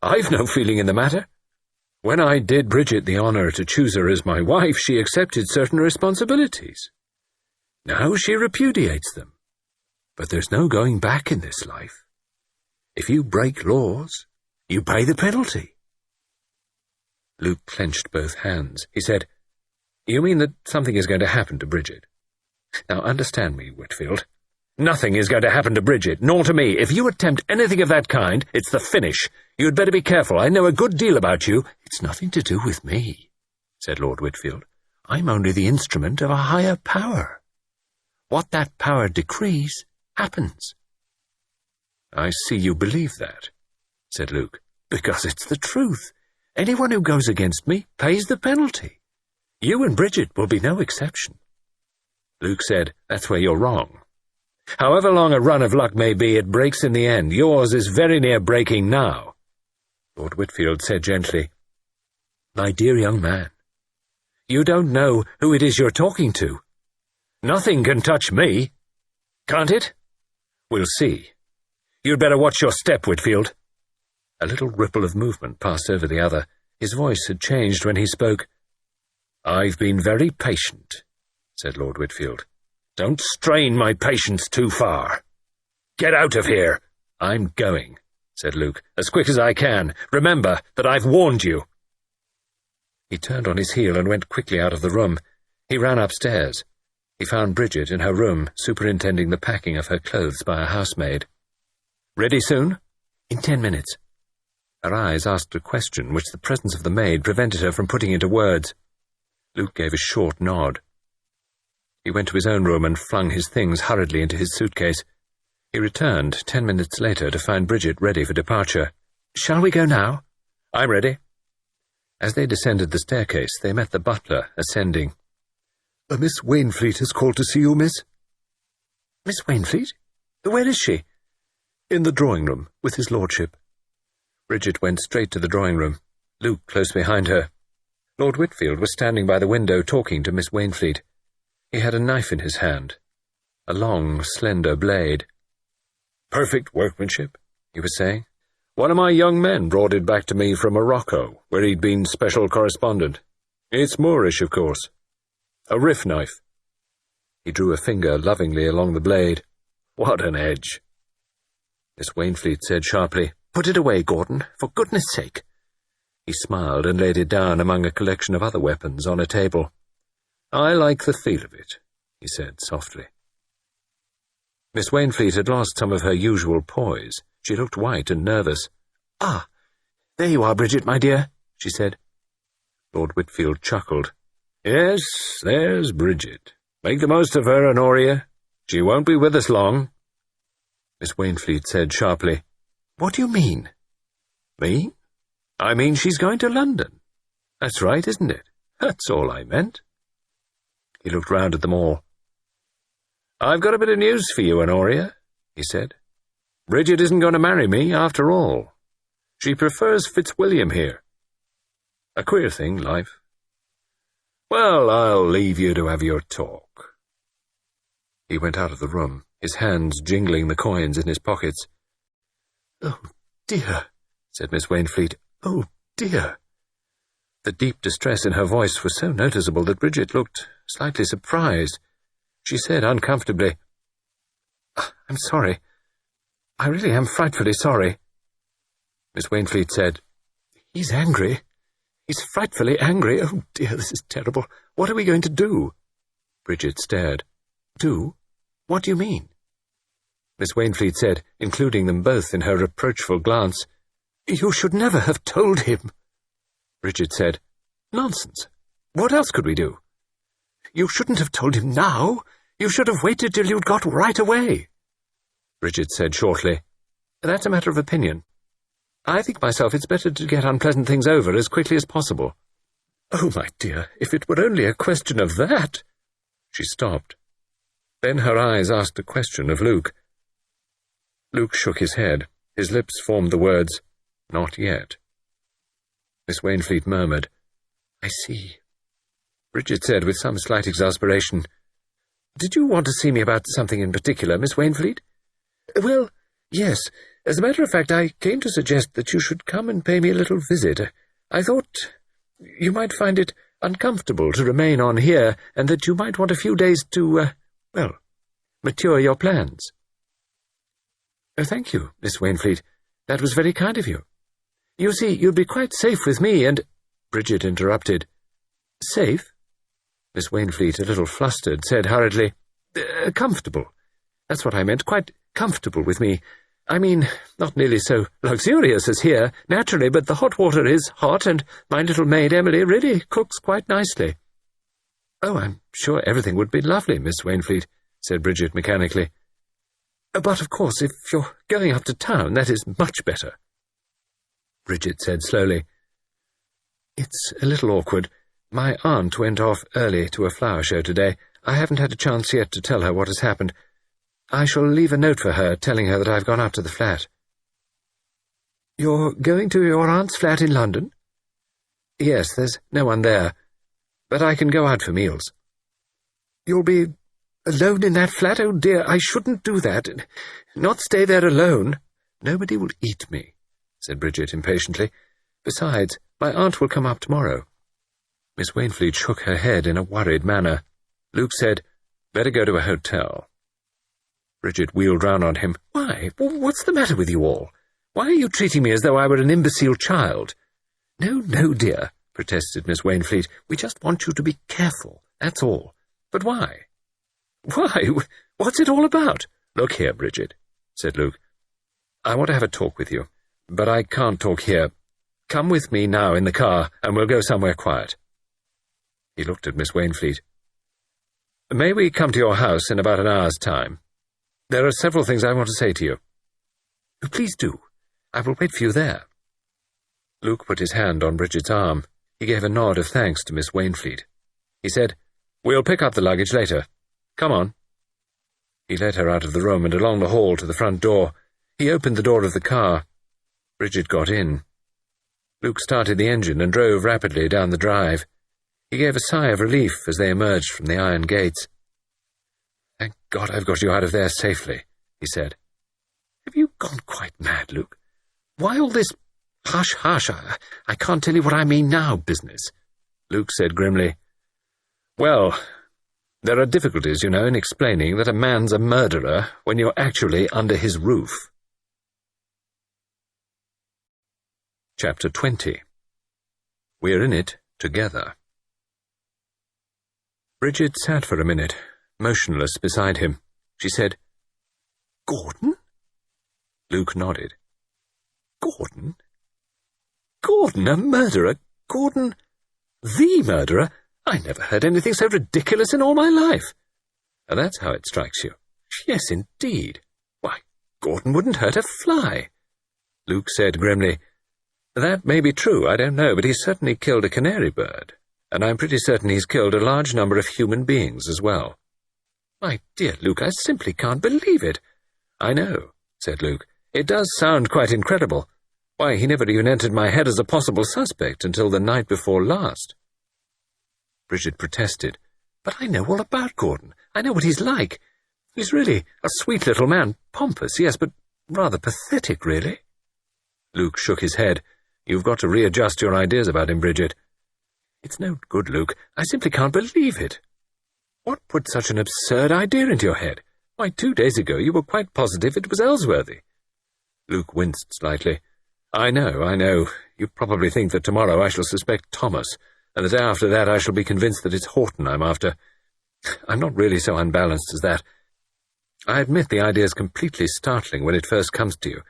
I've no feeling in the matter. When I did Bridget the honour to choose her as my wife, she accepted certain responsibilities. Now she repudiates them. But there's no going back in this life. If you break laws, you pay the penalty. Luke clenched both hands. He said, "You mean that something is going to happen to Bridget?" "Now understand me, Whitfield. Nothing is going to happen to Bridget, nor to me. If you attempt anything of that kind, it's the finish. You'd better be careful. I know a good deal about you." "It's nothing to do with me," said Lord Whitfield. "I'm only the instrument of a higher power. What that power decrees happens." "I see you believe that," said Luke. "Because it's the truth. Anyone who goes against me pays the penalty. You and Bridget will be no exception." Luke said, "That's where you're wrong. However long a run of luck may be, it breaks in the end. Yours is very near breaking now." Lord Whitfield said gently, "My dear young man, you don't know who it is you're talking to. Nothing can touch me. Can't it? We'll see. You'd better watch your step, Whitfield." A little ripple of movement passed over the other. His voice had changed when he spoke. "I've been very patient," said Lord Whitfield. "Don't strain my patience too far. Get out of here." "I'm going," said Luke, "as quick as I can. Remember that I've warned you." He turned on his heel and went quickly out of the room. He ran upstairs. He found Bridget in her room, superintending the packing of her clothes by a housemaid. "Ready soon?" "In 10 minutes." Her eyes asked a question which the presence of the maid prevented her from putting into words. Luke gave a short nod. He went to his own room and flung his things hurriedly into his suitcase. He returned 10 minutes later to find Bridget ready for departure. "Shall we go now?" "I'm ready." As they descended the staircase, they met the butler ascending. "Miss Wainfleet has called to see you, miss." "Miss Wainfleet? Where is she?" "In the drawing-room, with his lordship." Bridget went straight to the drawing-room, Luke close behind her. Lord Whitfield was standing by the window talking to Miss Wainfleet. He had a knife in his hand, a long, slender blade. "Perfect workmanship," he was saying. "One of my young men brought it back to me from Morocco, where he'd been special correspondent. It's Moorish, of course. A riff knife." He drew a finger lovingly along the blade. "What an edge!" Miss Wainfleet said sharply, "Put it away, Gordon, for goodness' sake." He smiled and laid it down among a collection of other weapons on a table. "I like the feel of it," he said softly. Miss Wainfleet had lost some of her usual poise. She looked white and nervous. "Ah, there you are, Bridget, my dear," she said. Lord Whitfield chuckled. "Yes, there's Bridget. Make the most of her, Honoria. She won't be with us long." Miss Wainfleet said sharply, "What do you mean?" "Me? I mean she's going to London. That's right, isn't it? That's all I meant." He looked round at them all. "I've got a bit of news for you, Honoria," he said. "Bridget isn't going to marry me, after all. She prefers Fitzwilliam here. A queer thing, life. Well, I'll leave you to have your talk." He went out of the room, his hands jingling the coins in his pockets. "Oh, dear," said Miss Wainfleet. "Oh, dear." The deep distress in her voice was so noticeable that Bridget looked slightly surprised. She said uncomfortably, "I'm sorry. I really am frightfully sorry." Miss Wainfleet said, "He's angry. He's frightfully angry. Oh, dear, this is terrible. What are we going to do?" Bridget stared. "Do? What do you mean?" Miss Wainfleet said, including them both in her reproachful glance, "You should never have told him." Bridget said, "Nonsense. What else could we do?" "You shouldn't have told him now. You should have waited till you'd got right away." Bridget said shortly, "That's a matter of opinion. I think myself it's better to get unpleasant things over as quickly as possible." "Oh, my dear, if it were only a question of that—" She stopped. Then her eyes asked a question of Luke. Luke shook his head. His lips formed the words, "Not yet." Miss Wainfleet murmured, "I see." Bridget said with some slight exasperation, "Did you want to see me about something in particular, Miss Wainfleet?" "Well, yes. As a matter of fact, I came to suggest that you should come and pay me a little visit. I thought you might find it uncomfortable to remain on here, and that you might want a few days to, mature your plans." "Oh, thank you, Miss Wainfleet. That was very kind of you. You see, you'd be quite safe with me, and—" Bridget interrupted. "Safe?" Miss Wainfleet, a little flustered, said hurriedly, "Comfortable. That's what I meant, quite comfortable with me. I mean, not nearly so luxurious as here, naturally, but the hot water is hot, and my little maid Emily really cooks quite nicely." "Oh, I'm sure everything would be lovely, Miss Wainfleet," said Bridget mechanically. "But, of course, if you're going up to town, that is much better." Bridget said slowly, "It's a little awkward. My aunt went off early to a flower show today. I haven't had a chance yet to tell her what has happened. I shall leave a note for her, telling her that I've gone up to the flat." "You're going to your aunt's flat in London?" "Yes, there's no one there, but I can go out for meals." "You'll be alone in that flat? Oh dear, I shouldn't do that. Not stay there alone." "Nobody will eat me," said Bridget impatiently. "Besides, my aunt will come up tomorrow." Miss Wainfleet shook her head in a worried manner. Luke said, "Better go to a hotel." Bridget wheeled round on him. "Why? What's the matter with you all? Why are you treating me as though I were an imbecile child?" "No, no, dear," protested Miss Wainfleet. "We just want you to be careful, that's all. But why?" "Why? What's it all about?" "Look here, Bridget," said Luke. "I want to have a talk with you, but I can't talk here. Come with me now in the car, and we'll go somewhere quiet." He looked at Miss Wainfleet. "May we come to your house in about an hour's time? There are several things I want to say to you." "Please do. I will wait for you there." Luke put his hand on Bridget's arm. He gave a nod of thanks to Miss Wainfleet. He said, "We'll pick up the luggage later. Come on." He led her out of the room and along the hall to the front door. He opened the door of the car. Bridget got in. Luke started the engine and drove rapidly down the drive. He gave a sigh of relief as they emerged from the iron gates. "Thank God I've got you out of there safely," he said. "Have you gone quite mad, Luke? Why all this hush, hush, I can't tell you what I mean now business?" Luke said grimly, "Well, there are difficulties, you know, in explaining that a man's a murderer when you're actually under his roof." Chapter 20. We're in it together. Bridget sat for a minute, motionless beside him. She said, "Gordon?" Luke nodded. "Gordon? Gordon, a murderer? Gordon, the murderer? I never heard anything so ridiculous in all my life." "And that's how it strikes you?" "Yes, indeed. Why, Gordon wouldn't hurt a fly." Luke said grimly, "That may be true, I don't know, but he's certainly killed a canary bird, and I'm pretty certain he's killed a large number of human beings as well." "My dear Luke, I simply can't believe it." "I know," said Luke. "It does sound quite incredible. Why, he never even entered my head as a possible suspect until the night before last." Bridget protested. "But I know all about Gordon. I know what he's like. He's really a sweet little man. Pompous, yes, but rather pathetic, really." Luke shook his head. "You've got to readjust your ideas about him, Bridget." "It's no good, Luke. I simply can't believe it. What put such an absurd idea into your head? Why, 2 days ago you were quite positive it was Ellsworthy." Luke winced slightly. I know. You probably think that tomorrow I shall suspect Thomas, and the day after that I shall be convinced that it's Horton I'm after. I'm not really so unbalanced as that. I admit the idea is completely startling when it first comes to you,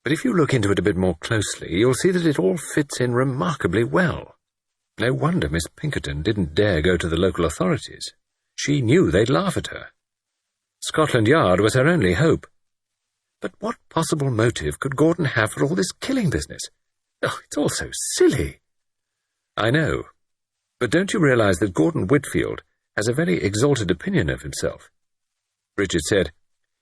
but if you look into it a bit more closely, you'll see that it all fits in remarkably well. No wonder Miss Pinkerton didn't dare go to the local authorities. She knew they'd laugh at her. Scotland Yard was her only hope. But what possible motive could Gordon have for all this killing business? Oh, it's all so silly. I know, but don't you realize that Gordon Whitfield has a very exalted opinion of himself? Bridget said,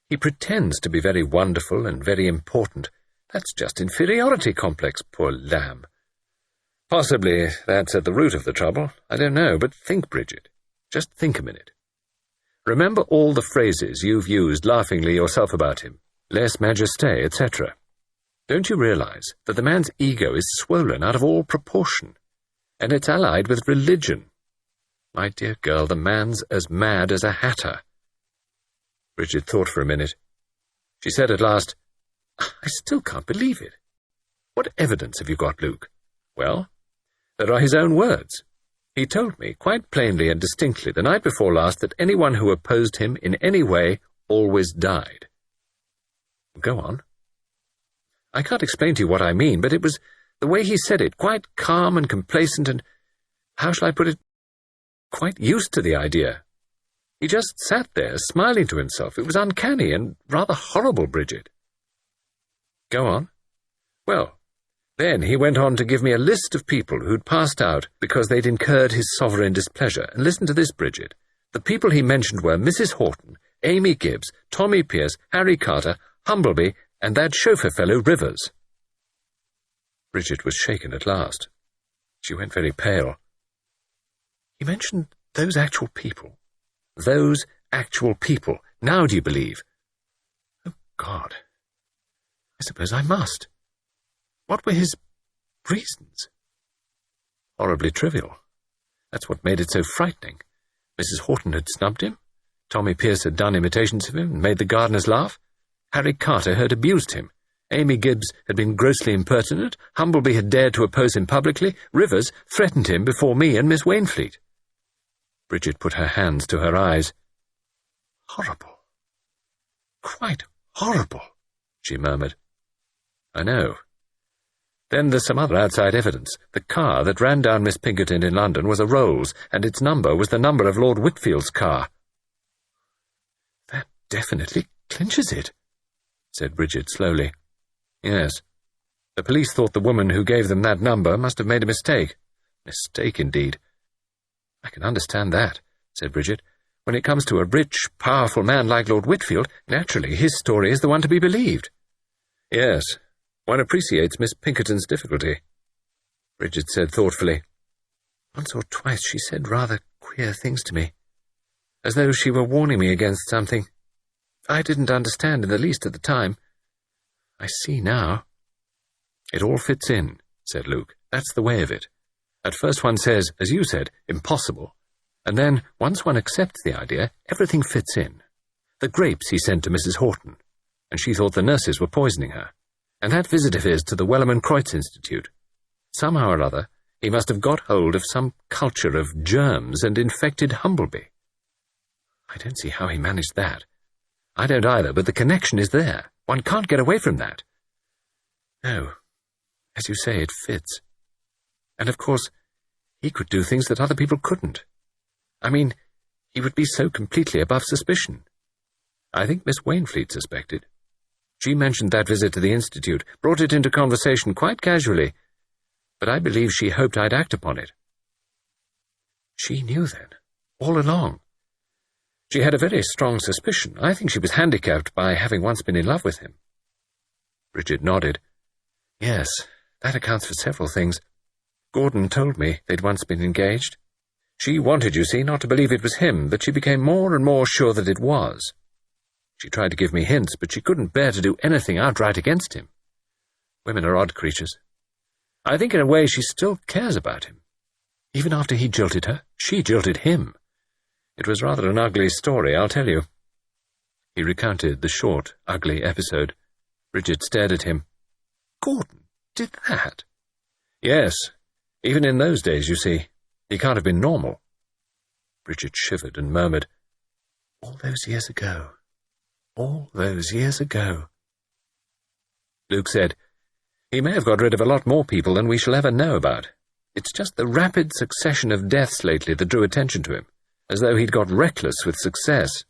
"He pretends to be very wonderful and very important. That's just inferiority complex, poor lamb." "Possibly that's at the root of the trouble. I don't know, but think, Bridget. Just think a minute. Remember all the phrases you've used laughingly yourself about him. Lèse majesté, etc. Don't you realize that the man's ego is swollen out of all proportion, and it's allied with religion? My dear girl, the man's as mad as a hatter." Bridget thought for a minute. She said at last, I still can't believe it. What evidence have you got, Luke? Well, there are his own words. He told me quite plainly and distinctly the night before last that anyone who opposed him in any way always died. Go on. I can't explain to you what I mean, but it was the way he said it, quite calm and complacent and, how shall I put it, quite used to the idea. He just sat there, smiling to himself. It was uncanny and rather horrible, Bridget. Go on. Well, then he went on to give me a list of people who'd passed out because they'd incurred his sovereign displeasure. And listen to this, Bridget. The people he mentioned were Mrs. Horton, Amy Gibbs, Tommy Pierce, Harry Carter, Humbleby, and that chauffeur fellow Rivers. Bridget was shaken at last. She went very pale. He mentioned those actual people. Those actual people. Now do you believe? Oh, God. I suppose I must. What were his reasons? Horribly trivial. That's what made it so frightening. Mrs. Horton had snubbed him. Tommy Pierce had done imitations of him and made the gardeners laugh. Harry Carter had abused him. Amy Gibbs had been grossly impertinent. Humbleby had dared to oppose him publicly. Rivers threatened him before me and Miss Wainfleet. Bridget put her hands to her eyes. Horrible. Quite horrible, she murmured. I know. Then there's some other outside evidence. The car that ran down Miss Pinkerton in London was a Rolls, and its number was the number of Lord Whitfield's car. That definitely clinches it, said Bridget slowly. Yes. The police thought the woman who gave them that number must have made a mistake. Mistake, indeed. I can understand that, said Bridget. When it comes to a rich, powerful man like Lord Whitfield, naturally his story is the one to be believed. Yes. One appreciates Miss Pinkerton's difficulty, Bridget said thoughtfully. Once or twice she said rather queer things to me, as though she were warning me against something. I didn't understand in the least at the time. I see now. It all fits in, said Luke. That's the way of it. At first one says, as you said, impossible, and then, once one accepts the idea, everything fits in. The grapes he sent to Mrs. Horton, and she thought the nurses were poisoning her. And that visit of his to the Wellman-Kreutz Institute. Somehow or other, he must have got hold of some culture of germs and infected Humbleby. I don't see how he managed that. I don't either, but the connection is there. One can't get away from that. No, as you say, it fits. And of course, he could do things that other people couldn't. I mean, he would be so completely above suspicion. I think Miss Wainfleet suspected. She mentioned that visit to the Institute, brought it into conversation quite casually, but I believe she hoped I'd act upon it. She knew then, all along. She had a very strong suspicion. I think she was handicapped by having once been in love with him. Bridget nodded. Yes, that accounts for several things. Gordon told me they'd once been engaged. She wanted, you see, not to believe it was him, but she became more and more sure that it was. She tried to give me hints, but she couldn't bear to do anything outright against him. Women are odd creatures. I think in a way she still cares about him. Even after he jilted her, she jilted him. It was rather an ugly story, I'll tell you. He recounted the short, ugly episode. Bridget stared at him. Gordon did that? Yes. Even in those days, you see. He can't have been normal. Bridget shivered and murmured, All those years ago. All those years ago. Luke said, He may have got rid of a lot more people than we shall ever know about. It's just the rapid succession of deaths lately that drew attention to him, as though he'd got reckless with success.